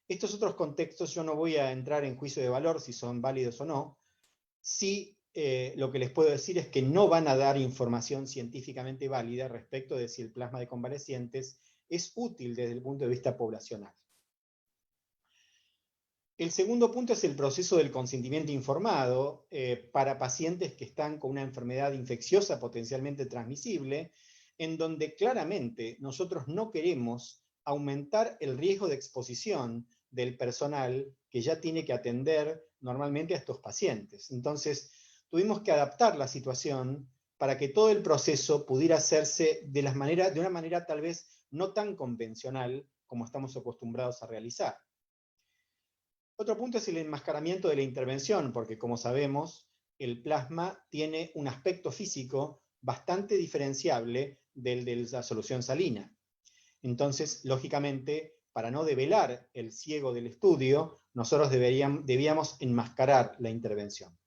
Estos otros contextos yo no voy a entrar en juicio de valor si son válidos o no. Sí, lo que les puedo decir es que no van a dar información científicamente válida respecto de si el plasma de convalecientes es útil desde el punto de vista poblacional. El segundo punto es el proceso del consentimiento informado para pacientes que están con una enfermedad infecciosa potencialmente transmisible, en donde claramente nosotros no queremos aumentar el riesgo de exposición del personal que ya tiene que atender normalmente a estos pacientes. Entonces, tuvimos que adaptar la situación para que todo el proceso pudiera hacerse de una manera tal vez no tan convencional como estamos acostumbrados a realizar. Otro punto es el enmascaramiento de la intervención, porque como sabemos, el plasma tiene un aspecto físico bastante diferenciable del de la solución salina. Entonces, lógicamente, para no develar el ciego del estudio, nosotros debíamos enmascarar la intervención.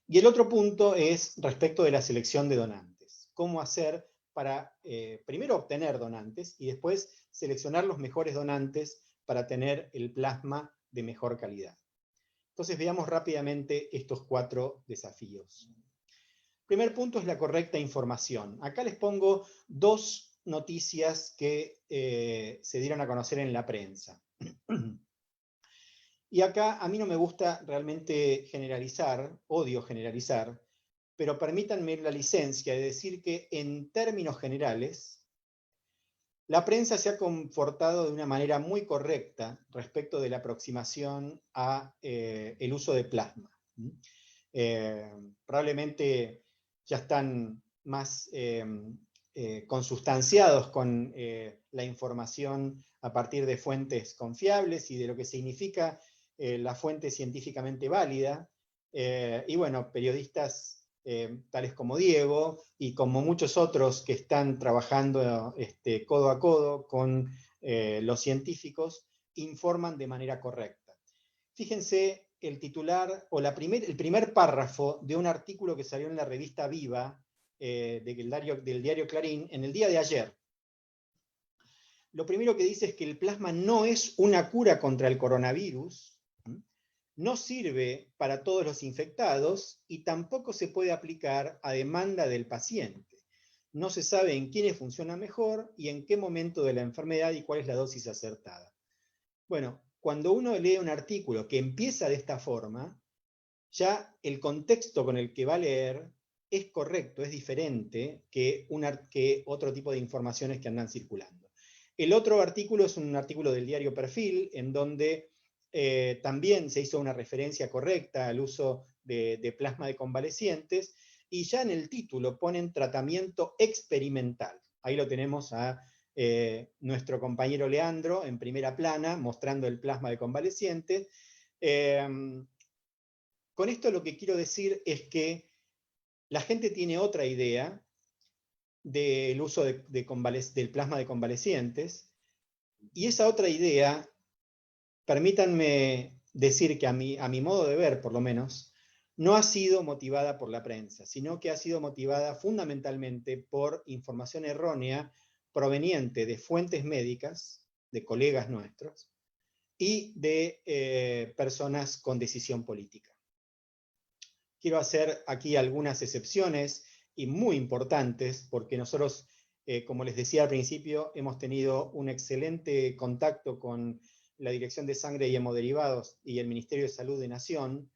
Y el otro punto es respecto de la selección de donantes. ¿Cómo hacer para, primero, obtener donantes y después seleccionar los mejores donantes para tener el plasma de mejor calidad? Entonces veamos rápidamente estos 4 desafíos. Primer punto es la correcta información. Acá les pongo 2 noticias que se dieron a conocer en la prensa. Y acá a mí no me gusta realmente generalizar, odio generalizar, pero permítanme la licencia de decir que en términos generales, la prensa se ha comportado de una manera muy correcta respecto de la aproximación a el uso de plasma. Probablemente ya están más consustanciados con la información a partir de fuentes confiables y de lo que significa la fuente científicamente válida, y bueno, periodistas tales como Diego y como muchos otros que están trabajando codo a codo con los científicos, informan de manera correcta. Fíjense el titular o el primer párrafo de un artículo que salió en la revista Viva del diario Clarín en el día de ayer. Lo primero que dice es que el plasma no es una cura contra el coronavirus, no sirve para todos los infectados y tampoco se puede aplicar a demanda del paciente. No se sabe en quiénes funciona mejor y en qué momento de la enfermedad y cuál es la dosis acertada. Bueno, cuando uno lee un artículo que empieza de esta forma, ya el contexto con el que va a leer es correcto, es diferente que otro tipo de informaciones que andan circulando. El otro artículo es un artículo del diario Perfil, en donde también se hizo una referencia correcta al uso de plasma de convalecientes, y ya en el título ponen tratamiento experimental. Ahí lo tenemos a nuestro compañero Leandro en primera plana, mostrando el plasma de convalecientes. Con esto lo que quiero decir es que la gente tiene otra idea del uso del plasma de convalecientes, y esa otra idea, permítanme decir que a mi modo de ver, por lo menos, no ha sido motivada por la prensa, sino que ha sido motivada fundamentalmente por información errónea proveniente de fuentes médicas, de colegas nuestros, y de personas con decisión política. Quiero hacer aquí algunas excepciones y muy importantes, porque nosotros, como les decía al principio, hemos tenido un excelente contacto con la Dirección de Sangre y Hemoderivados y el Ministerio de Salud de Nación,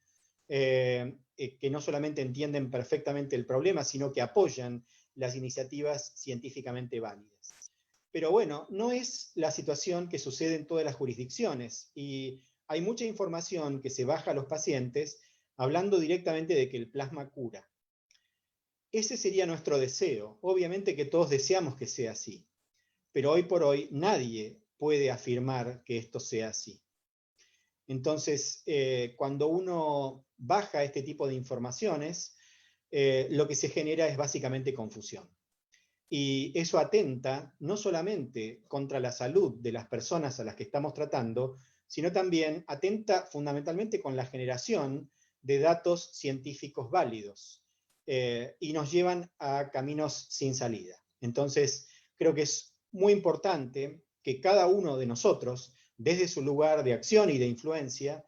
que no solamente entienden perfectamente el problema, sino que apoyan las iniciativas científicamente válidas. Pero bueno, no es la situación que sucede en todas las jurisdicciones, y hay mucha información que se baja a los pacientes hablando directamente de que el plasma cura. Ese sería nuestro deseo. Obviamente que todos deseamos que sea así, pero hoy por hoy nadie puede afirmar que esto sea así. Entonces, cuando uno baja este tipo de informaciones, lo que se genera es básicamente confusión. Y eso atenta no solamente contra la salud de las personas a las que estamos tratando, sino también atenta fundamentalmente con la generación de datos científicos válidos, y nos llevan a caminos sin salida. Entonces, creo que es muy importante que cada uno de nosotros, desde su lugar de acción y de influencia,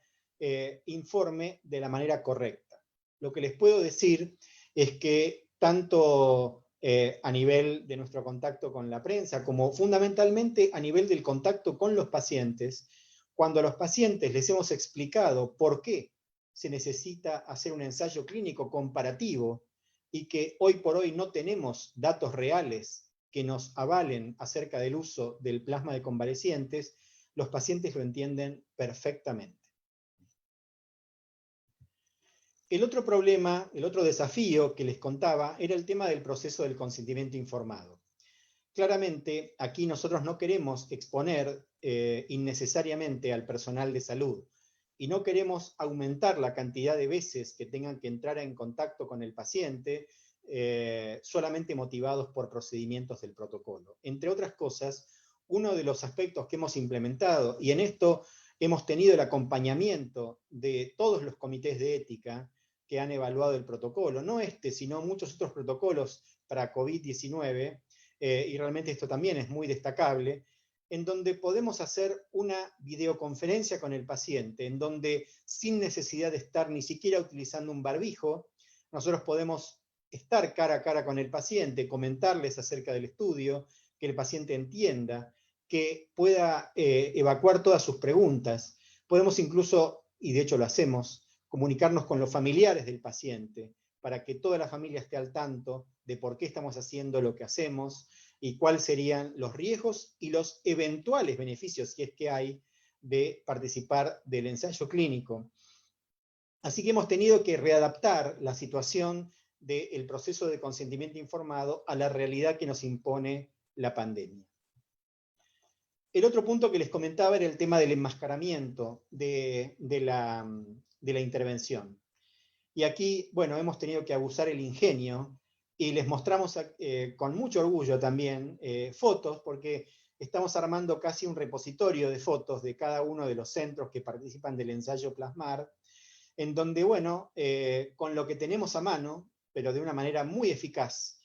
informe de la manera correcta. Lo que les puedo decir es que tanto a nivel de nuestro contacto con la prensa, como fundamentalmente a nivel del contacto con los pacientes, cuando a los pacientes les hemos explicado por qué se necesita hacer un ensayo clínico comparativo y que hoy por hoy no tenemos datos reales que nos avalen acerca del uso del plasma de convalecientes, los pacientes lo entienden perfectamente. El otro problema, el otro desafío que les contaba era el tema del proceso del consentimiento informado. Claramente, aquí nosotros no queremos exponer innecesariamente al personal de salud y no queremos aumentar la cantidad de veces que tengan que entrar en contacto con el paciente solamente motivados por procedimientos del protocolo. Entre otras cosas, uno de los aspectos que hemos implementado, y en esto hemos tenido el acompañamiento de todos los comités de ética que han evaluado el protocolo, no sino muchos otros protocolos para COVID-19, y realmente esto también es muy destacable, en donde podemos hacer una videoconferencia con el paciente, en donde sin necesidad de estar ni siquiera utilizando un barbijo, nosotros podemos estar cara a cara con el paciente, comentarles acerca del estudio, que el paciente entienda, que pueda evacuar todas sus preguntas. Podemos incluso, y de hecho lo hacemos, comunicarnos con los familiares del paciente, para que toda la familia esté al tanto de por qué estamos haciendo lo que hacemos y cuáles serían los riesgos y los eventuales beneficios, si es que hay, de participar del ensayo clínico. Así que hemos tenido que readaptar la situación del proceso de consentimiento informado a la realidad que nos impone la pandemia. el otro punto que les comentaba era el tema del enmascaramiento de la intervención. Y aquí, bueno, hemos tenido que abusar el ingenio y les mostramos con mucho orgullo también fotos, porque estamos armando casi un repositorio de fotos de cada uno de los centros que participan del ensayo Plasmar, en donde, bueno, con lo que tenemos a mano, pero de una manera muy eficaz,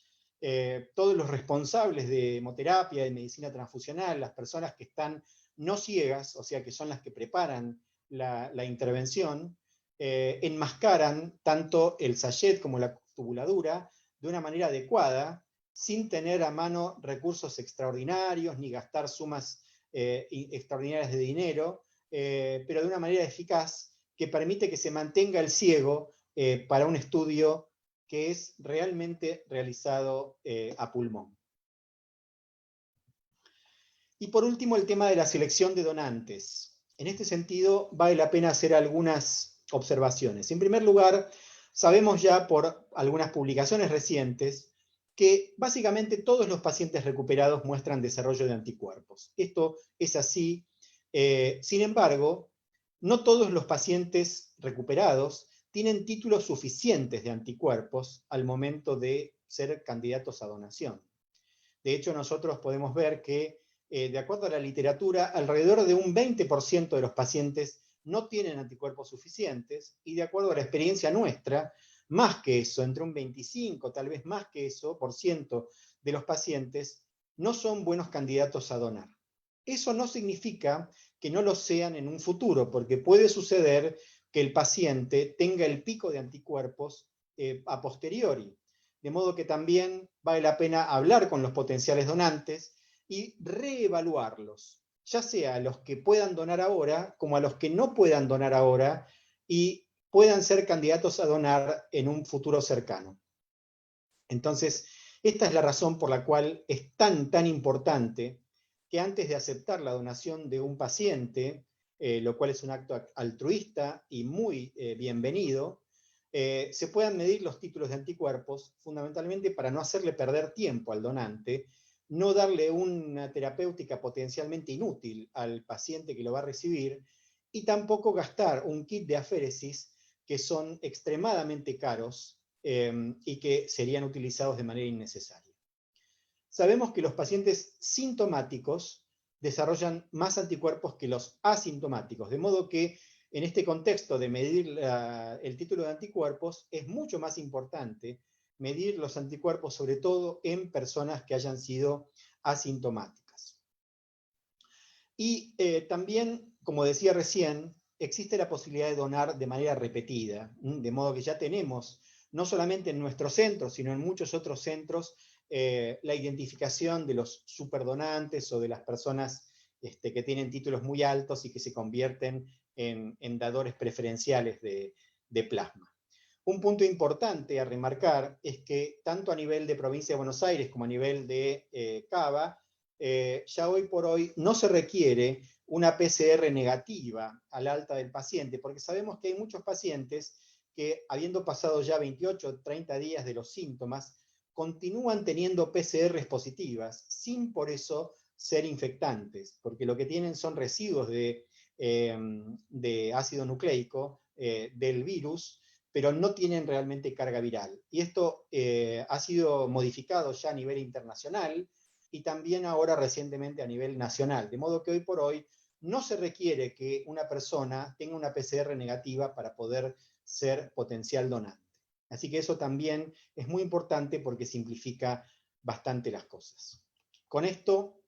todos los responsables de hemoterapia, de medicina transfusional, las personas que están no ciegas, o sea, que son las que preparan la intervención, enmascaran tanto el sachet como la tubuladura de una manera adecuada, sin tener a mano recursos extraordinarios, ni gastar sumas extraordinarias de dinero, pero de una manera eficaz que permite que se mantenga el ciego para un estudio que es realmente realizado a pulmón. Y por último, el tema de la selección de donantes. En este sentido, vale la pena hacer algunas observaciones. En primer lugar, sabemos ya por algunas publicaciones recientes que básicamente todos los pacientes recuperados muestran desarrollo de anticuerpos. Esto es así. Sin embargo, no todos los pacientes recuperados tienen títulos suficientes de anticuerpos al momento de ser candidatos a donación. De hecho, nosotros podemos ver que, de acuerdo a la literatura, alrededor de un 20% de los pacientes no tienen anticuerpos suficientes, y de acuerdo a la experiencia nuestra, más que eso, entre un 25, tal vez más que eso, por ciento de los pacientes no son buenos candidatos a donar. Eso no significa que no lo sean en un futuro, porque puede suceder que el paciente tenga el pico de anticuerpos a posteriori. De modo que también vale la pena hablar con los potenciales donantes y reevaluarlos, ya sea a los que puedan donar ahora como a los que no puedan donar ahora y puedan ser candidatos a donar en un futuro cercano. Entonces, esta es la razón por la cual es tan importante que antes de aceptar la donación de un paciente, lo cual es un acto altruista y muy bienvenido, se puedan medir los títulos de anticuerpos, fundamentalmente para no hacerle perder tiempo al donante, no darle una terapéutica potencialmente inútil al paciente que lo va a recibir, y tampoco gastar un kit de aféresis que son extremadamente caros y que serían utilizados de manera innecesaria. Sabemos que los pacientes sintomáticos desarrollan más anticuerpos que los asintomáticos, de modo que en este contexto de medir el título de anticuerpos es mucho más importante medir los anticuerpos, sobre todo en personas que hayan sido asintomáticas. Y también, como decía recién, existe la posibilidad de donar de manera repetida, de modo que ya tenemos, no solamente en nuestro centro, sino en muchos otros centros, la identificación de los superdonantes o de las personas que tienen títulos muy altos y que se convierten en dadores preferenciales de plasma. Un punto importante a remarcar es que tanto a nivel de Provincia de Buenos Aires como a nivel de Cava, ya hoy por hoy no se requiere una PCR negativa al alta del paciente, porque sabemos que hay muchos pacientes que, habiendo pasado ya 28 o 30 días de los síntomas, continúan teniendo PCRs positivas, sin por eso ser infectantes, porque lo que tienen son residuos de ácido nucleico del virus, pero no tienen realmente carga viral. Y esto ha sido modificado ya a nivel internacional y también ahora recientemente a nivel nacional, de modo que hoy por hoy no se requiere que una persona tenga una PCR negativa para poder ser potencial donante. Así que eso también es muy importante porque simplifica bastante las cosas. Con esto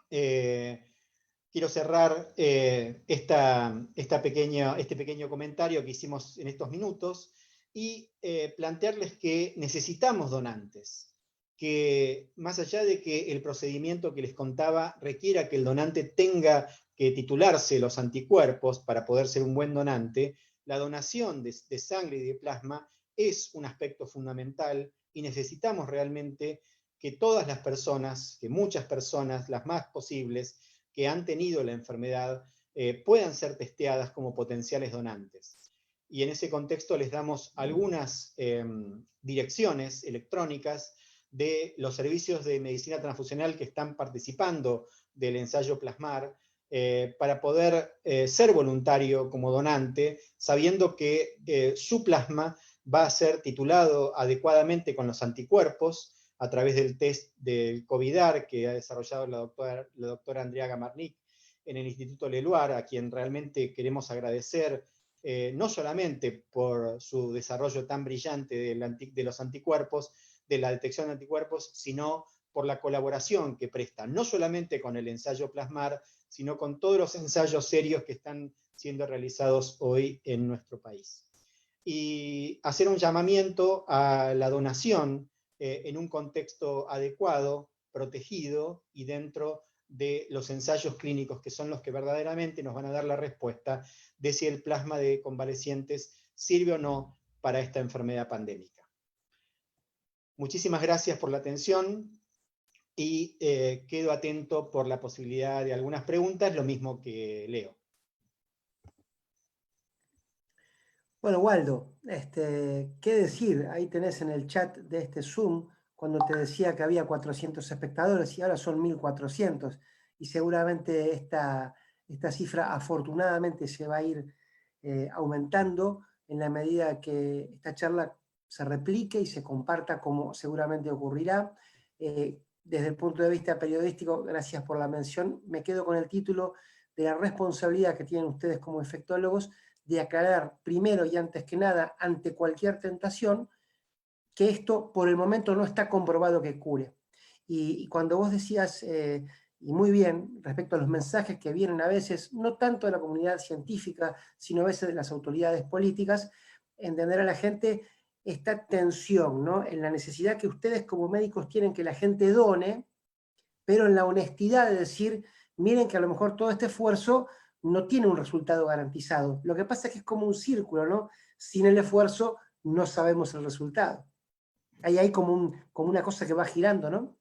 quiero cerrar este pequeño comentario que hicimos en estos minutos y plantearles que necesitamos donantes, que más allá de que el procedimiento que les contaba requiera que el donante tenga que titularse los anticuerpos para poder ser un buen donante, la donación de sangre y de plasma es un aspecto fundamental y necesitamos realmente que todas las personas, que muchas personas, las más posibles, que han tenido la enfermedad, puedan ser testeadas como potenciales donantes. Y en ese contexto les damos algunas direcciones electrónicas de los servicios de medicina transfusional que están participando del ensayo Plasmar, para poder ser voluntario como donante, sabiendo que su plasma va a ser titulado adecuadamente con los anticuerpos a través del test del COVIDAR que ha desarrollado la doctora Andrea Gamarnik en el Instituto Leluar, a quien realmente queremos agradecer, no solamente por su desarrollo tan brillante de los anticuerpos, de la detección de anticuerpos, sino por la colaboración que presta, no solamente con el ensayo Plasmar, sino con todos los ensayos serios que están siendo realizados hoy en nuestro país. Y hacer un llamamiento a la donación en un contexto adecuado, protegido y dentro de los ensayos clínicos, que son los que verdaderamente nos van a dar la respuesta de si el plasma de convalecientes sirve o no para esta enfermedad pandémica. Muchísimas gracias por la atención y quedo atento por la posibilidad de algunas preguntas, lo mismo que Leo. Bueno, Waldo, ¿qué decir? Ahí tenés en el chat de este Zoom, cuando te decía que había 400 espectadores y ahora son 1400, y seguramente esta cifra afortunadamente se va a ir aumentando en la medida que esta charla se replique y se comparta como seguramente ocurrirá. Desde el punto de vista periodístico, gracias por la mención, me quedo con el título de la responsabilidad que tienen ustedes como infectólogos de aclarar primero y antes que nada, ante cualquier tentación, que esto por el momento no está comprobado que cure. Y cuando vos decías, y muy bien, respecto a los mensajes que vienen a veces, no tanto de la comunidad científica, sino a veces de las autoridades políticas, entender a la gente esta tensión, ¿no? En la necesidad que ustedes como médicos tienen que la gente done, pero en la honestidad de decir, miren que a lo mejor todo este esfuerzo no tiene un resultado garantizado. Lo que pasa es que es como un círculo, ¿no? Sin el esfuerzo no sabemos el resultado. Ahí hay como una cosa que va girando, ¿no?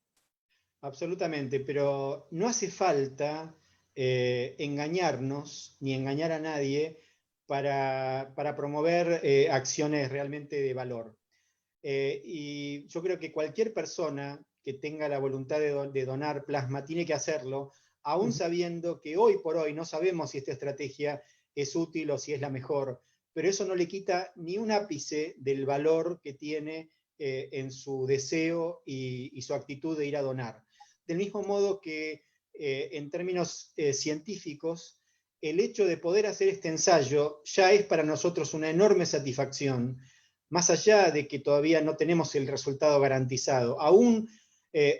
Absolutamente, pero no hace falta engañarnos ni engañar a nadie para promover acciones realmente de valor. Y yo creo que cualquier persona que tenga la voluntad de donar plasma tiene que hacerlo, aún sabiendo que hoy por hoy no sabemos si esta estrategia es útil o si es la mejor, pero eso no le quita ni un ápice del valor que tiene en su deseo y su actitud de ir a donar. Del mismo modo que en términos científicos, el hecho de poder hacer este ensayo ya es para nosotros una enorme satisfacción, más allá de que todavía no tenemos el resultado garantizado. Aún,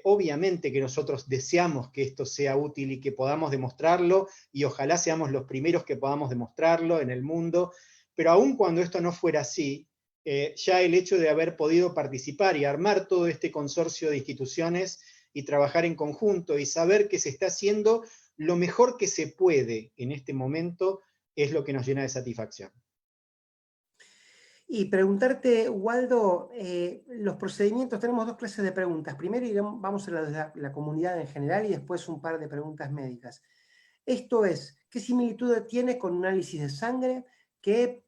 obviamente que nosotros deseamos que esto sea útil y que podamos demostrarlo, y ojalá seamos los primeros que podamos demostrarlo en el mundo, pero aún cuando esto no fuera así, ya el hecho de haber podido participar y armar todo este consorcio de instituciones y trabajar en conjunto y saber que se está haciendo lo mejor que se puede en este momento es lo que nos llena de satisfacción. Y preguntarte, Waldo, los procedimientos, tenemos dos clases de preguntas. Primero vamos a la comunidad en general y después un par de preguntas médicas. Esto es, ¿qué similitud tiene con un análisis de sangre? ¿Qué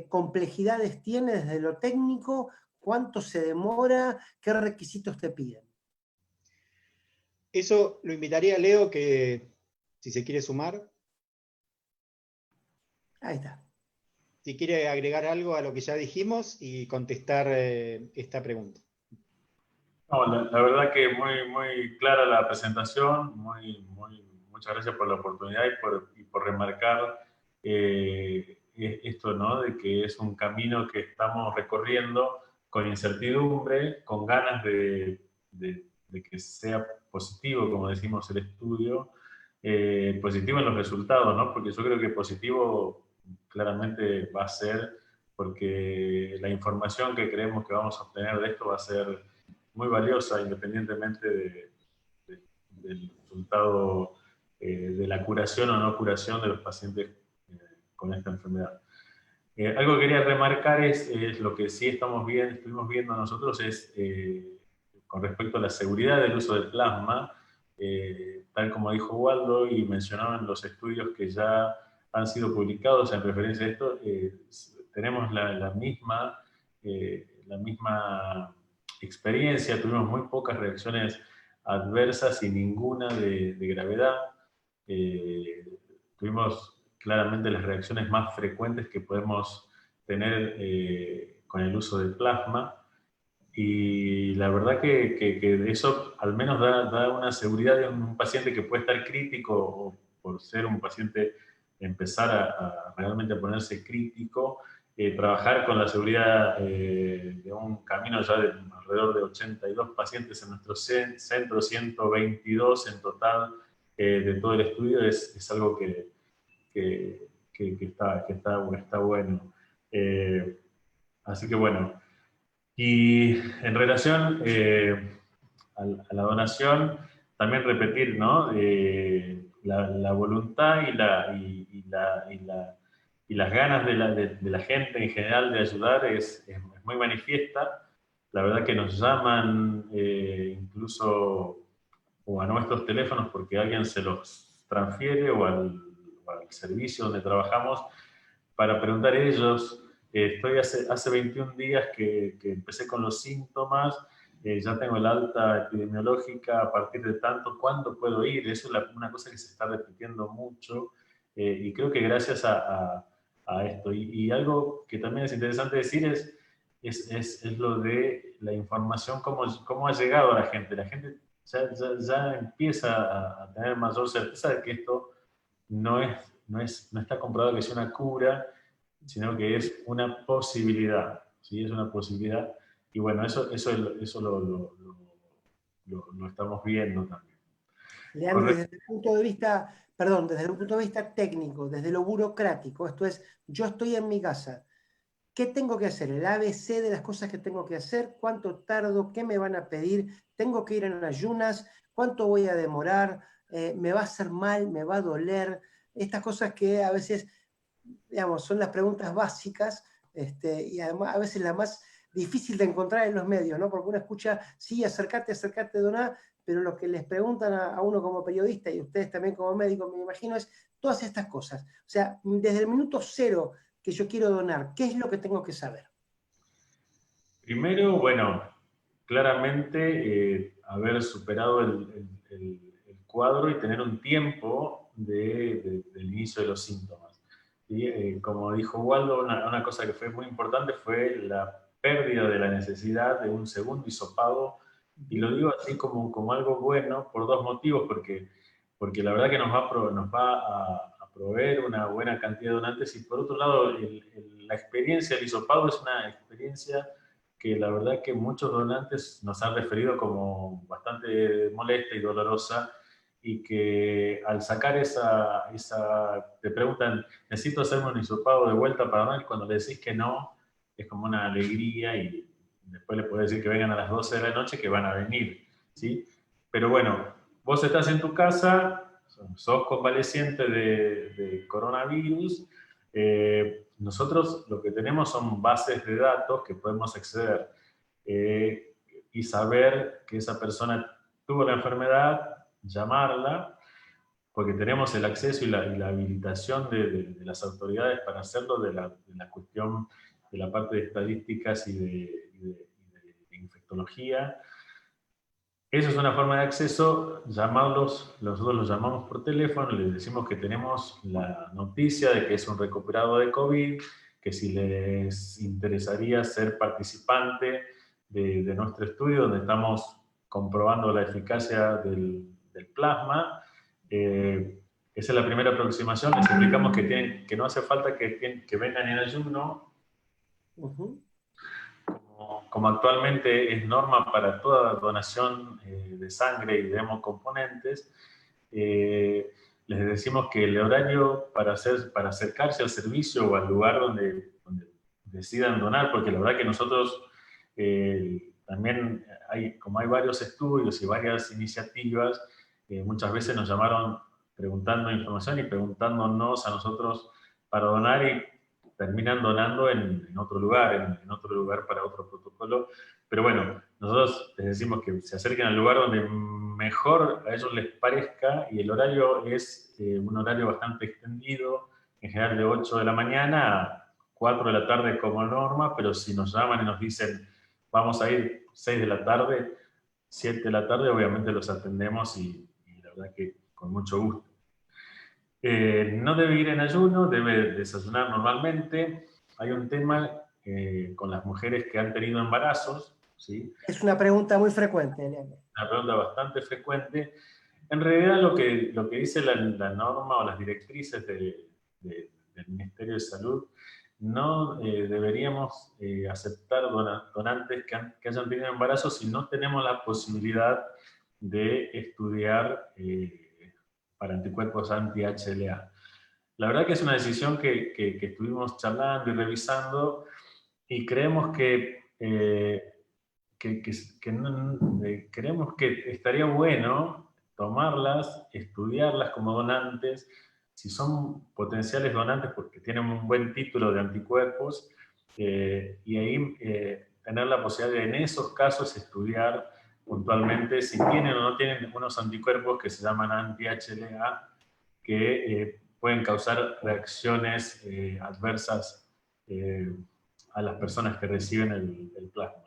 complejidades tiene desde lo técnico? ¿Cuánto se demora? ¿Qué requisitos te piden? Eso lo invitaría a Leo, que si se quiere sumar. Ahí está. Si quiere agregar algo a lo que ya dijimos y contestar esta pregunta. No, la verdad que muy clara la presentación, muchas gracias por la oportunidad y por remarcar esto, ¿no? De que es un camino que estamos recorriendo con incertidumbre, con ganas de que sea positivo, como decimos, el estudio, positivo en los resultados, ¿no? Porque yo creo que positivo claramente va a ser, porque la información que creemos que vamos a obtener de esto va a ser muy valiosa, independientemente del resultado de la curación o no curación de los pacientes con esta enfermedad. Algo que quería remarcar es lo que sí estuvimos viendo nosotros es con respecto a la seguridad del uso del plasma, tal como dijo Waldo y mencionaban los estudios que ya han sido publicados en referencia a esto, tenemos la misma experiencia, tuvimos muy pocas reacciones adversas y ninguna de gravedad. tuvimos claramente las reacciones más frecuentes que podemos tener con el uso del plasma. Y la verdad que eso al menos da una seguridad de un paciente que puede estar crítico, o por ser un paciente empezar a realmente ponerse crítico, trabajar con la seguridad de un camino ya de alrededor de 82 pacientes en nuestro centro, 122 en total de todo el estudio, es algo está bueno. Así que bueno. Y en relación a la donación, también repetir, ¿no? La voluntad y las ganas de la gente en general de ayudar es muy manifiesta. La verdad que nos llaman incluso o a nuestros teléfonos porque alguien se los transfiere o al servicio donde trabajamos para preguntar a ellos. Estoy hace 21 días que empecé con los síntomas, ya tengo el alta epidemiológica a partir de tanto, ¿cuándo puedo ir? Eso es una cosa que se está repitiendo mucho, y creo que gracias a esto. Y algo que también es interesante decir es lo de la información, cómo ha llegado a la gente. La gente ya empieza a tener mayor certeza de que esto no está comprobado que sea una cura, sino que es una posibilidad, ¿sí? Es una posibilidad. Y bueno, eso lo estamos viendo también. Leandro, desde el punto de vista, perdón, desde un punto de vista técnico, desde lo burocrático, esto es, yo estoy en mi casa, ¿qué tengo que hacer? El ABC de las cosas que tengo que hacer, cuánto tardo, qué me van a pedir, tengo que ir en ayunas, cuánto voy a demorar, me va a hacer mal, me va a doler, estas cosas que a veces, digamos, son las preguntas básicas, y además a veces la más difícil de encontrar en los medios, ¿no? Porque uno escucha, sí, acércate, doná, pero lo que les preguntan a uno como periodista y ustedes también como médico, me imagino, es todas estas cosas. O sea, desde el minuto cero que yo quiero donar, ¿qué es lo que tengo que saber? Primero, bueno, claramente haber superado el cuadro y tener un tiempo del inicio de los síntomas. ¿Sí? Como dijo Waldo, una cosa que fue muy importante fue la pérdida de la necesidad de un segundo hisopado, y lo digo así como algo bueno por dos motivos, porque la verdad que nos va a proveer una buena cantidad de donantes, y por otro lado, la experiencia del hisopado es una experiencia que la verdad que muchos donantes nos han referido como bastante molesta y dolorosa, y que al sacar te preguntan, necesito hacerme un hisopado de vuelta para donar, y cuando le decís que no, es como una alegría, y después le podés decir que vengan a las 12 de la noche, que van a venir, ¿sí? Pero bueno, vos estás en tu casa, sos convaleciente de coronavirus. Nosotros lo que tenemos son bases de datos que podemos acceder y saber que esa persona tuvo la enfermedad, llamarla, porque tenemos el acceso y la habilitación de las autoridades para hacerlo, de la cuestión de la parte de estadísticas y de infectología. Esa es una forma de acceso, llamarlos, nosotros los llamamos por teléfono, les decimos que tenemos la noticia de que es un recuperado de COVID, que si les interesaría ser participante de nuestro estudio, donde estamos comprobando la eficacia del plasma. Esa es la primera aproximación, les explicamos que no hace falta que vengan en ayuno. Como actualmente es norma para toda donación de sangre y de hemocomponentes, les decimos que el horario para acercarse al servicio o al lugar donde decidan donar, porque la verdad que nosotros también, como hay varios estudios y varias iniciativas, muchas veces nos llamaron preguntando información y preguntándonos a nosotros para donar, y terminan donando en otro lugar, en otro lugar para otro protocolo. Pero bueno, nosotros les decimos que se acerquen al lugar donde mejor a ellos les parezca, y el horario es un horario bastante extendido, en general de 8 de la mañana a 4 de la tarde como norma, pero si nos llaman y nos dicen vamos a ir 6 de la tarde, 7 de la tarde, obviamente los atendemos, y la verdad que con mucho gusto. No debe ir en ayuno, debe desayunar normalmente. Hay un tema con las mujeres que han tenido embarazos, ¿sí? Es una pregunta muy frecuente, Eliana. Una pregunta bastante frecuente. En realidad lo que dice la norma o las directrices del Ministerio de Salud, no deberíamos aceptar donantes que hayan tenido embarazo si no tenemos la posibilidad de estudiar para anticuerpos anti-HLA. La verdad que es una decisión que estuvimos charlando y revisando y creemos creemos que estaría bueno tomarlas, estudiarlas como donantes, si son potenciales donantes porque tienen un buen título de anticuerpos, y ahí tener la posibilidad de en esos casos estudiar puntualmente si tienen o no tienen unos anticuerpos que se llaman anti-HLA, que pueden causar reacciones adversas a las personas que reciben el plasma.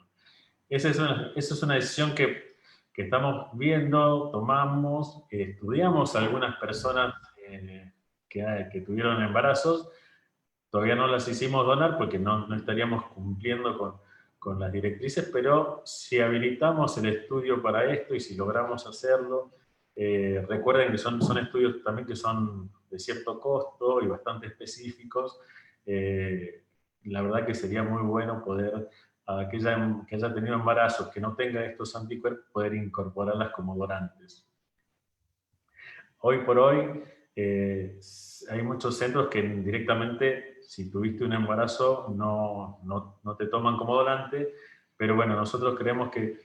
Esa es una decisión que estamos viendo, tomamos, estudiamos a algunas personas que tuvieron embarazos. Todavía no las hicimos donar porque no estaríamos cumpliendo con las directrices, pero si habilitamos el estudio para esto y si logramos hacerlo, recuerden que son estudios también que son de cierto costo y bastante específicos. La verdad que sería muy bueno poder, a que haya tenido embarazos, que no tenga estos anticuerpos, poder incorporarlas como donantes. Hoy por hoy hay muchos centros que directamente, si tuviste un embarazo, no te toman como donante, pero bueno, nosotros creemos que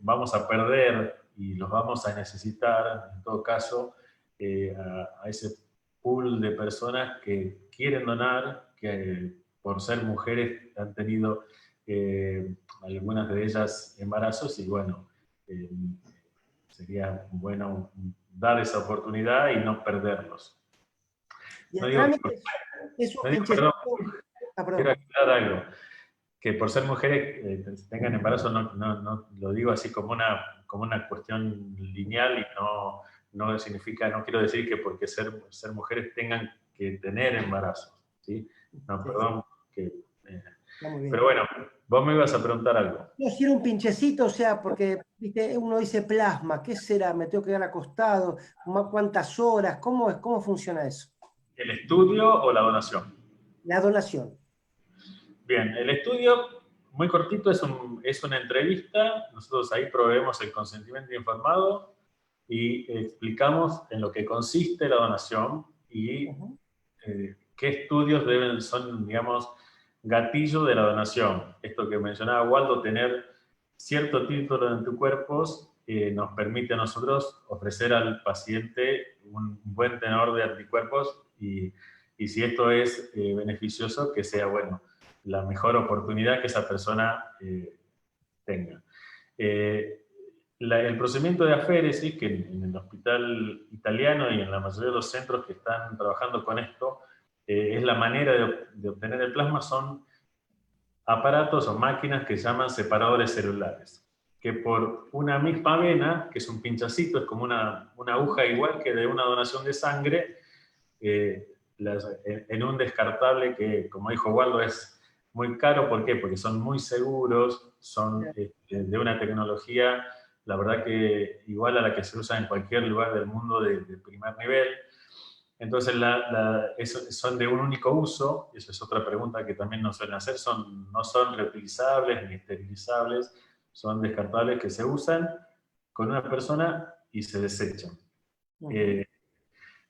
vamos a perder y los vamos a necesitar, en todo caso, a ese pool de personas que quieren donar, que por ser mujeres han tenido algunas de ellas embarazos y bueno, sería bueno dar esa oportunidad y no perderlos. Y No el digo, trámite es un perdón, perdón. quiero aclarar algo, que por ser mujeres tengan embarazo no lo digo así como una cuestión lineal y no significa, no quiero decir que porque ser mujeres tengan que tener embarazos, ¿sí? No, perdón, pero bueno, vos me ibas a preguntar algo. No, si era un pinchecito, o sea, porque ¿viste? Uno dice plasma, ¿qué será? ¿Me tengo que quedar acostado? ¿Cuántas horas? ¿Cómo funciona eso? ¿El estudio o la donación? La donación. Bien, el estudio, muy cortito, es una entrevista. Nosotros ahí proveemos el consentimiento informado y explicamos en lo que consiste la donación y qué estudios son, digamos, gatillo de la donación. Esto que mencionaba Waldo, tener cierto título de anticuerpos nos permite a nosotros ofrecer al paciente un buen tenor de anticuerpos y si esto es beneficioso, que sea bueno, la mejor oportunidad que esa persona tenga. El procedimiento de aféresis, que en el hospital italiano y en la mayoría de los centros que están trabajando con esto, es la manera de obtener el plasma, son aparatos o máquinas que se llaman separadores celulares, que por una misma vena, que es un pinchacito, es como una aguja igual que de una donación de sangre, en un descartable que, como dijo Waldo, es muy caro. ¿Por qué? Porque son muy seguros, son de una tecnología, la verdad que igual a la que se usa en cualquier lugar del mundo de primer nivel. Entonces son de un único uso, y eso es otra pregunta que también nos suelen hacer, no son reutilizables ni esterilizables, son descartables que se usan con una persona y se desechan.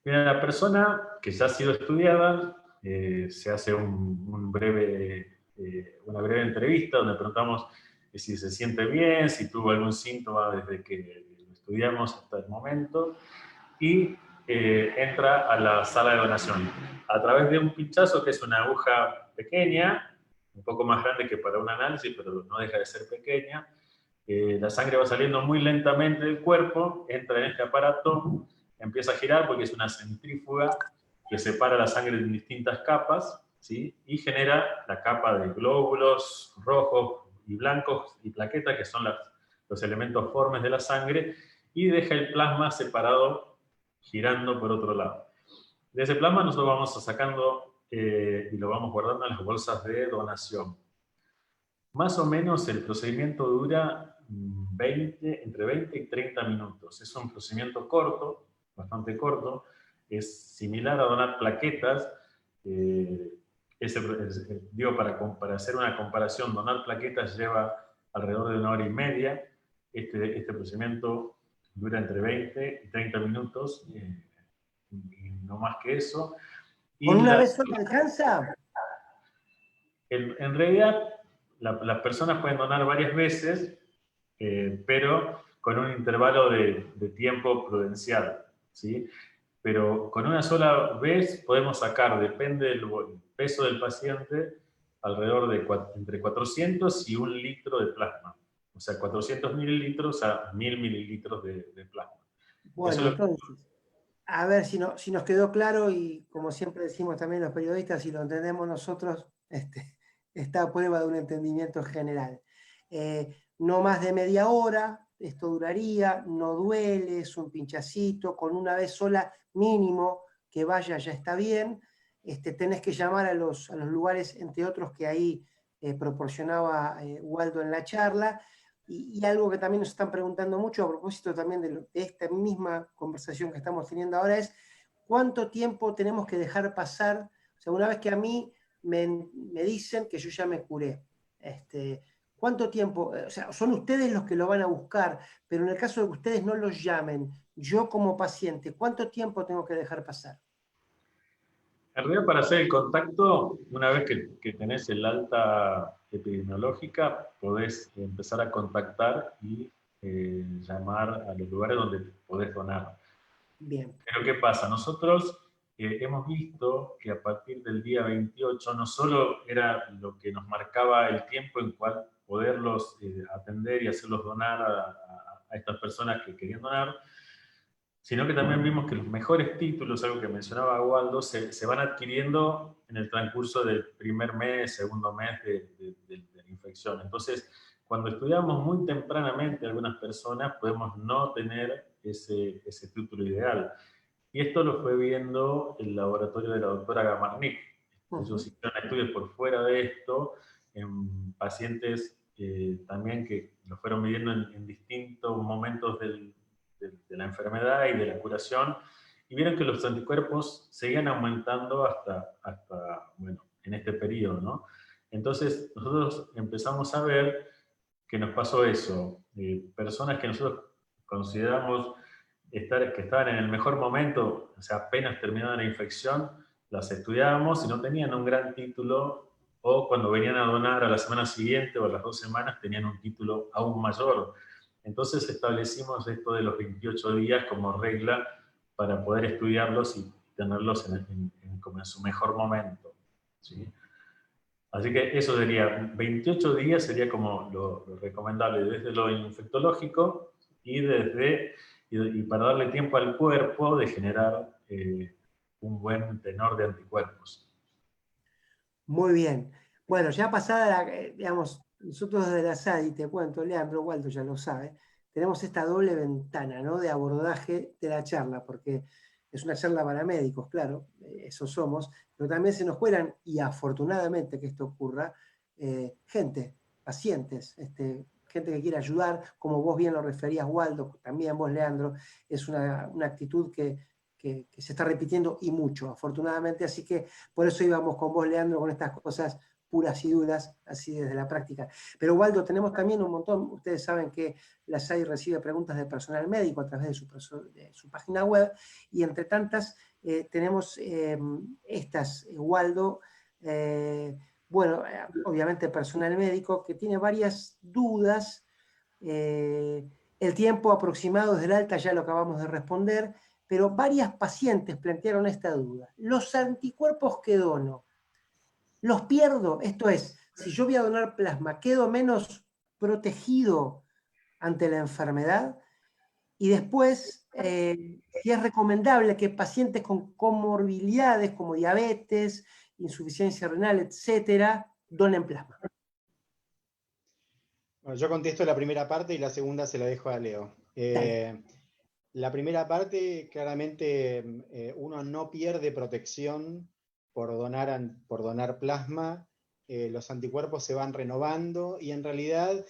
La persona que ya ha sido estudiada, se hace una breve entrevista donde preguntamos si se siente bien, si tuvo algún síntoma desde que lo estudiamos hasta el momento, y entra a la sala de donación. A través de un pinchazo, que es una aguja pequeña, un poco más grande que para un análisis, pero no deja de ser pequeña, la sangre va saliendo muy lentamente del cuerpo, entra en este aparato, empieza a girar porque es una centrífuga que separa la sangre en distintas capas, ¿sí? Y genera la capa de glóbulos rojos y blancos y plaquetas, que son los elementos formes de la sangre, y deja el plasma separado girando por otro lado. De ese plasma nosotros vamos sacando y lo vamos guardando en las bolsas de donación. Más o menos el procedimiento dura entre 20 y 30 minutos. Es un procedimiento corto, bastante corto. Es similar a donar plaquetas. Digo, para hacer una comparación, donar plaquetas lleva alrededor de 1 hora y media. Este procedimiento dura entre 20 y 30 minutos, y no más que eso. ¿Con una vez sola alcanza? En realidad, las personas pueden donar varias veces, pero con un intervalo de tiempo prudencial, ¿sí? Pero con una sola vez podemos sacar, depende del peso del paciente, alrededor de entre 400 y 1 litro de plasma. O sea, 400 mililitros a 1000 mililitros de plasma. Bueno, entonces, a ver si nos quedó claro, y como siempre decimos también los periodistas, si lo entendemos nosotros, está a prueba de un entendimiento general. No más de media hora, esto duraría, no duele, es un pinchacito, con una vez sola mínimo que vaya ya está bien. Tenés que llamar a los lugares, entre otros, que ahí proporcionaba Waldo en la charla. Y algo que también nos están preguntando mucho, a propósito también de esta misma conversación que estamos teniendo ahora, es ¿cuánto tiempo tenemos que dejar pasar? O sea, una vez que a mí me dicen que yo ya me curé, ¿cuánto tiempo? O sea, son ustedes los que lo van a buscar, pero en el caso de que ustedes no los llamen, yo como paciente, ¿cuánto tiempo tengo que dejar pasar? En realidad, para hacer el contacto, una vez que tenés el alta epidemiológica, podés empezar a contactar y llamar a los lugares donde podés donar. Bien. Pero ¿qué pasa? Nosotros hemos visto que a partir del día 28 no solo era lo que nos marcaba el tiempo en cual poderlos atender y hacerlos donar a estas personas que querían donar, sino que también vimos que los mejores títulos, algo que mencionaba Waldo, se van adquiriendo en el transcurso del primer mes, segundo mes de la infección. Entonces, cuando estudiamos muy tempranamente algunas personas, podemos no tener ese título ideal. Y esto lo fue viendo el laboratorio de la doctora Gamarnik. Ellos hicieron estudios por fuera de esto, en pacientes también que lo fueron midiendo en distintos momentos de la enfermedad y de la curación, y vieron que los anticuerpos seguían aumentando hasta bueno, en este periodo, ¿no? Entonces, nosotros empezamos a ver que nos pasó eso. Personas que nosotros consideramos que estaban en el mejor momento, o sea, apenas terminada la infección, las estudiábamos y no tenían un gran título, o cuando venían a donar a la semana siguiente o a las 2 semanas tenían un título aún mayor. Entonces establecimos esto de los 28 días como regla para poder estudiarlos y tenerlos como en su mejor momento, ¿sí? Así que eso sería, 28 días sería como lo recomendable desde lo infectológico y para darle tiempo al cuerpo de generar un buen tenor de anticuerpos. Muy bien. Bueno, ya pasada digamos, nosotros desde la SADI, te cuento, Leandro, Waldo ya lo sabe, tenemos esta doble ventana, ¿no?, de abordaje de la charla, porque es una charla para médicos, claro, eso somos, pero también se nos cuelan, y afortunadamente que esto ocurra, gente, pacientes, gente que quiere ayudar, como vos bien lo referías, Waldo, también vos, Leandro, es una actitud que se está repitiendo y mucho, afortunadamente, así que por eso íbamos con vos, Leandro, con estas cosas puras y duras, así desde la práctica. Pero Waldo, tenemos también un montón, ustedes saben que la SAI recibe preguntas de personal médico a través de su página web, y entre tantas tenemos estas, Waldo, bueno, obviamente personal médico que tiene varias dudas. El tiempo aproximado desde el alta ya lo acabamos de responder, pero varias pacientes plantearon esta duda. Los anticuerpos que dono, ¿los pierdo? Esto es, si yo voy a donar plasma, ¿quedo menos protegido ante la enfermedad? Y después, si es recomendable que pacientes con comorbilidades como diabetes, insuficiencia renal, etcétera, donen plasma. Bueno, yo contesto la primera parte y la segunda se la dejo a Leo. La primera parte, claramente, uno no pierde protección por donar plasma, los anticuerpos se van renovando y en realidad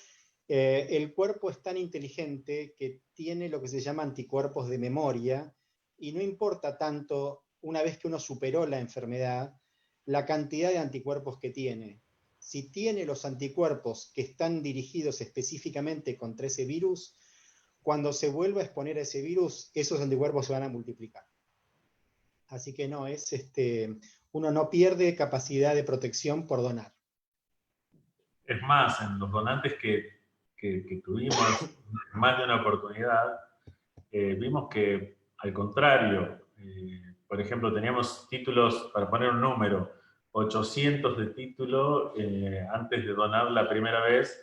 el cuerpo es tan inteligente que tiene lo que se llama anticuerpos de memoria y no importa tanto, una vez que uno superó la enfermedad, la cantidad de anticuerpos que tiene. Si tiene los anticuerpos que están dirigidos específicamente contra ese virus, cuando se vuelva a exponer a ese virus, esos anticuerpos se van a multiplicar. Así que no, uno no pierde capacidad de protección por donar. Es más, en los donantes que tuvimos más de una oportunidad, vimos que al contrario, por ejemplo, teníamos títulos, para poner un número, 800 de título antes de donar la primera vez,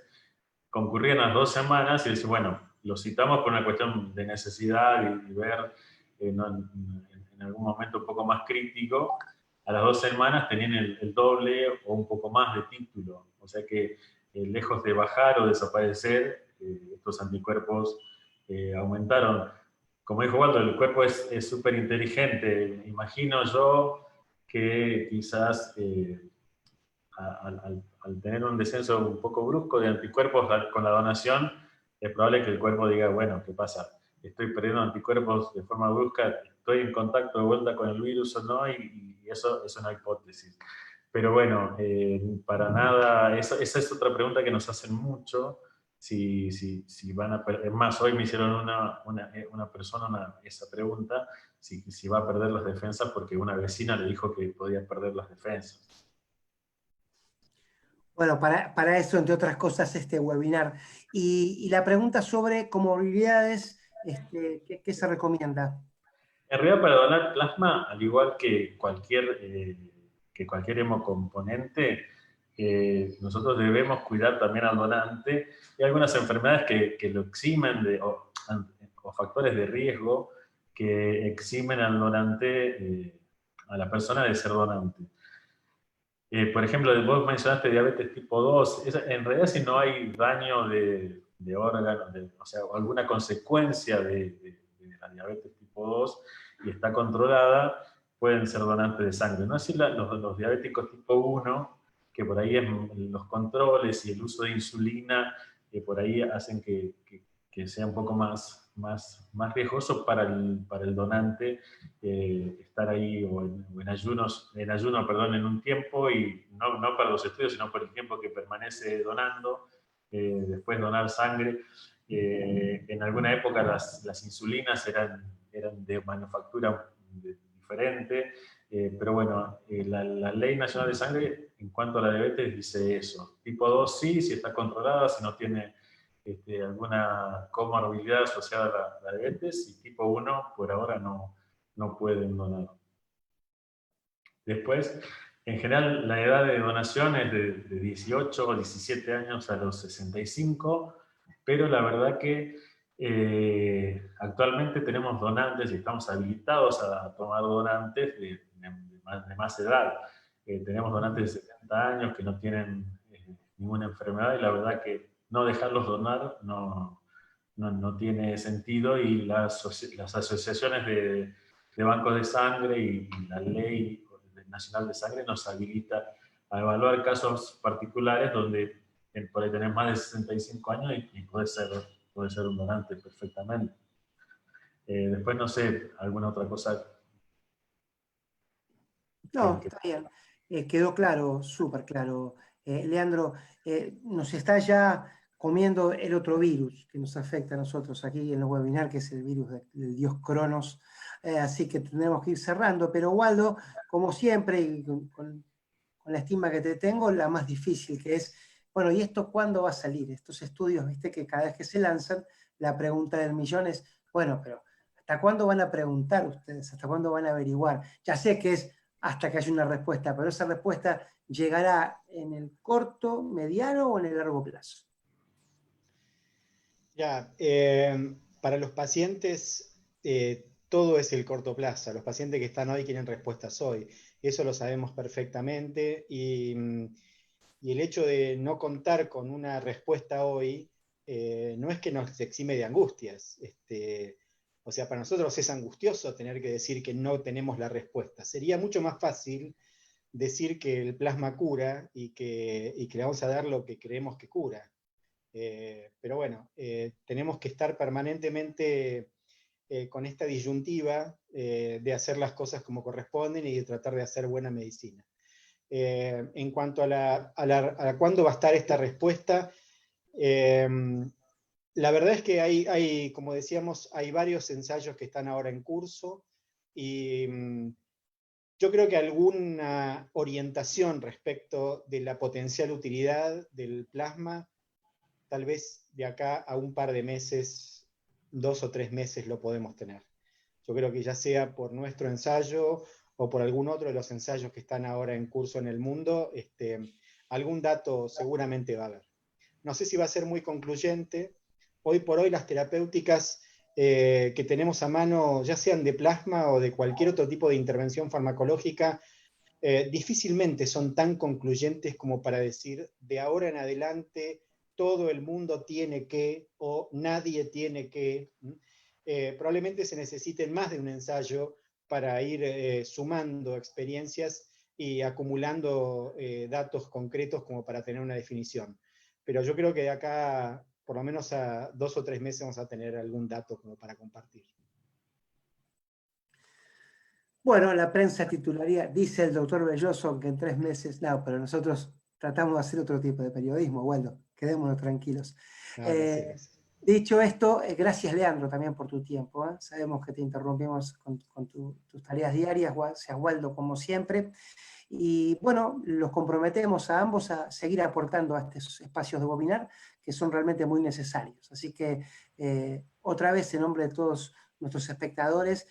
concurrían las 2 semanas y decían, bueno, lo citamos por una cuestión de necesidad y ver en algún momento un poco más crítico, a las 2 semanas tenían el doble o un poco más de título. O sea que lejos de bajar o desaparecer, estos anticuerpos aumentaron. Como dijo Waldo, el cuerpo es súper inteligente. Imagino yo que quizás al tener un descenso un poco brusco de anticuerpos con la donación, es probable que el cuerpo diga, bueno, ¿qué pasa? Estoy perdiendo anticuerpos de forma brusca, estoy en contacto de vuelta con el virus o no, y eso es una hipótesis. Pero bueno, para nada, esa es otra pregunta que nos hacen mucho, si van a perder, es más, hoy me hicieron una persona esa pregunta, si va a perder las defensas, porque una vecina le dijo que podía perder las defensas. Bueno, para eso, entre otras cosas, este webinar. Y la pregunta sobre comorbilidades, ¿qué se recomienda? En realidad, para donar plasma, al igual que cualquier hemocomponente, nosotros debemos cuidar también al donante. Hay algunas enfermedades que lo eximen o factores de riesgo que eximen al donante, a la persona de ser donante. Por ejemplo, vos mencionaste diabetes tipo 2. En realidad, si no hay daño de órganos, o sea, alguna consecuencia de la diabetes tipo 2 y está controlada, pueden ser donantes de sangre. No así los diabéticos tipo 1, que por ahí los controles y el uso de insulina, que por ahí hacen que sea un poco más riesgoso para el donante estar ahí o en ayuno, perdón, en un tiempo, y no para los estudios, sino por el tiempo que permanece donando, después donar sangre. En alguna época las insulinas eran de manufactura diferente, pero bueno, la Ley Nacional de Sangre en cuanto a la diabetes dice eso. Tipo 2 sí, si está controlada, si no tiene alguna comorbilidad asociada a la diabetes, y tipo 1 por ahora no pueden donar. Después, en general, la edad de donación es de 18 o 17 años a los 65, pero la verdad que actualmente tenemos donantes y estamos habilitados a tomar donantes de más edad. Tenemos donantes de 70 años que no tienen ninguna enfermedad, y la verdad que no dejarlos donar no tiene sentido, y las asociaciones de bancos de sangre y la ley nacional de sangre nos habilita a evaluar casos particulares donde por ahí tenés más de 65 años y puede ser un donante perfectamente. Después no sé, alguna otra cosa. No, está bien. Quedó claro, súper claro. Leandro, nos está ya comiendo el otro virus que nos afecta a nosotros aquí en el webinar, que es el virus del dios Cronos. Así que tendremos que ir cerrando. Pero Waldo, como siempre, y con la estima que te tengo, la más difícil, que es, bueno, ¿y esto cuándo va a salir? Estos estudios, viste, que cada vez que se lanzan, la pregunta del millón es, bueno, pero ¿hasta cuándo van a preguntar ustedes? ¿Hasta cuándo van a averiguar? Ya sé que es hasta que haya una respuesta, pero esa respuesta llegará en el corto, mediano o en el largo plazo. Ya, para los pacientes todo es el corto plazo. Los pacientes que están hoy quieren respuestas hoy. Eso lo sabemos perfectamente y el hecho de no contar con una respuesta hoy no es que nos exime de angustias. O sea, para nosotros es angustioso tener que decir que no tenemos la respuesta. Sería mucho más fácil decir que el plasma cura y que le vamos a dar lo que creemos que cura. Pero bueno, tenemos que estar permanentemente con esta disyuntiva de hacer las cosas como corresponden y de tratar de hacer buena medicina. En cuanto a cuándo va a estar esta respuesta, la verdad es que hay, como decíamos, hay varios ensayos que están ahora en curso y yo creo que alguna orientación respecto de la potencial utilidad del plasma, tal vez de acá a un par de meses, 2 o 3 meses lo podemos tener. Yo creo que ya sea por nuestro ensayo o por algún otro de los ensayos que están ahora en curso en el mundo, algún dato seguramente va a haber. No sé si va a ser muy concluyente. Hoy por hoy las terapéuticas que tenemos a mano, ya sean de plasma o de cualquier otro tipo de intervención farmacológica, difícilmente son tan concluyentes como para decir de ahora en adelante todo el mundo tiene que o nadie tiene que. Probablemente se necesiten más de un ensayo para ir sumando experiencias y acumulando datos concretos como para tener una definición. Pero yo creo que de acá, por lo menos a 2 o 3 meses, vamos a tener algún dato como para compartir. Bueno, la prensa titularía, dice el doctor Belloso que en 3 meses, no, pero nosotros tratamos de hacer otro tipo de periodismo, bueno, quedémonos tranquilos. Dicho esto, gracias Leandro también por tu tiempo. Sabemos que te interrumpimos con tus tareas diarias, seas Waldo como siempre. Y bueno, los comprometemos a ambos a seguir aportando a estos espacios de webinar que son realmente muy necesarios. Así que otra vez, en nombre de todos nuestros espectadores,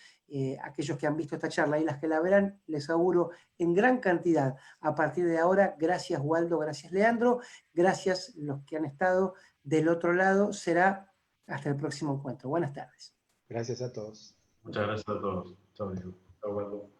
aquellos que han visto esta charla y las que la verán, les auguro en gran cantidad a partir de ahora. Gracias Waldo, gracias Leandro, gracias los que han estado del otro lado. Será hasta el próximo encuentro. Buenas tardes. Gracias a todos. Muchas gracias a todos. Chao, Waldo.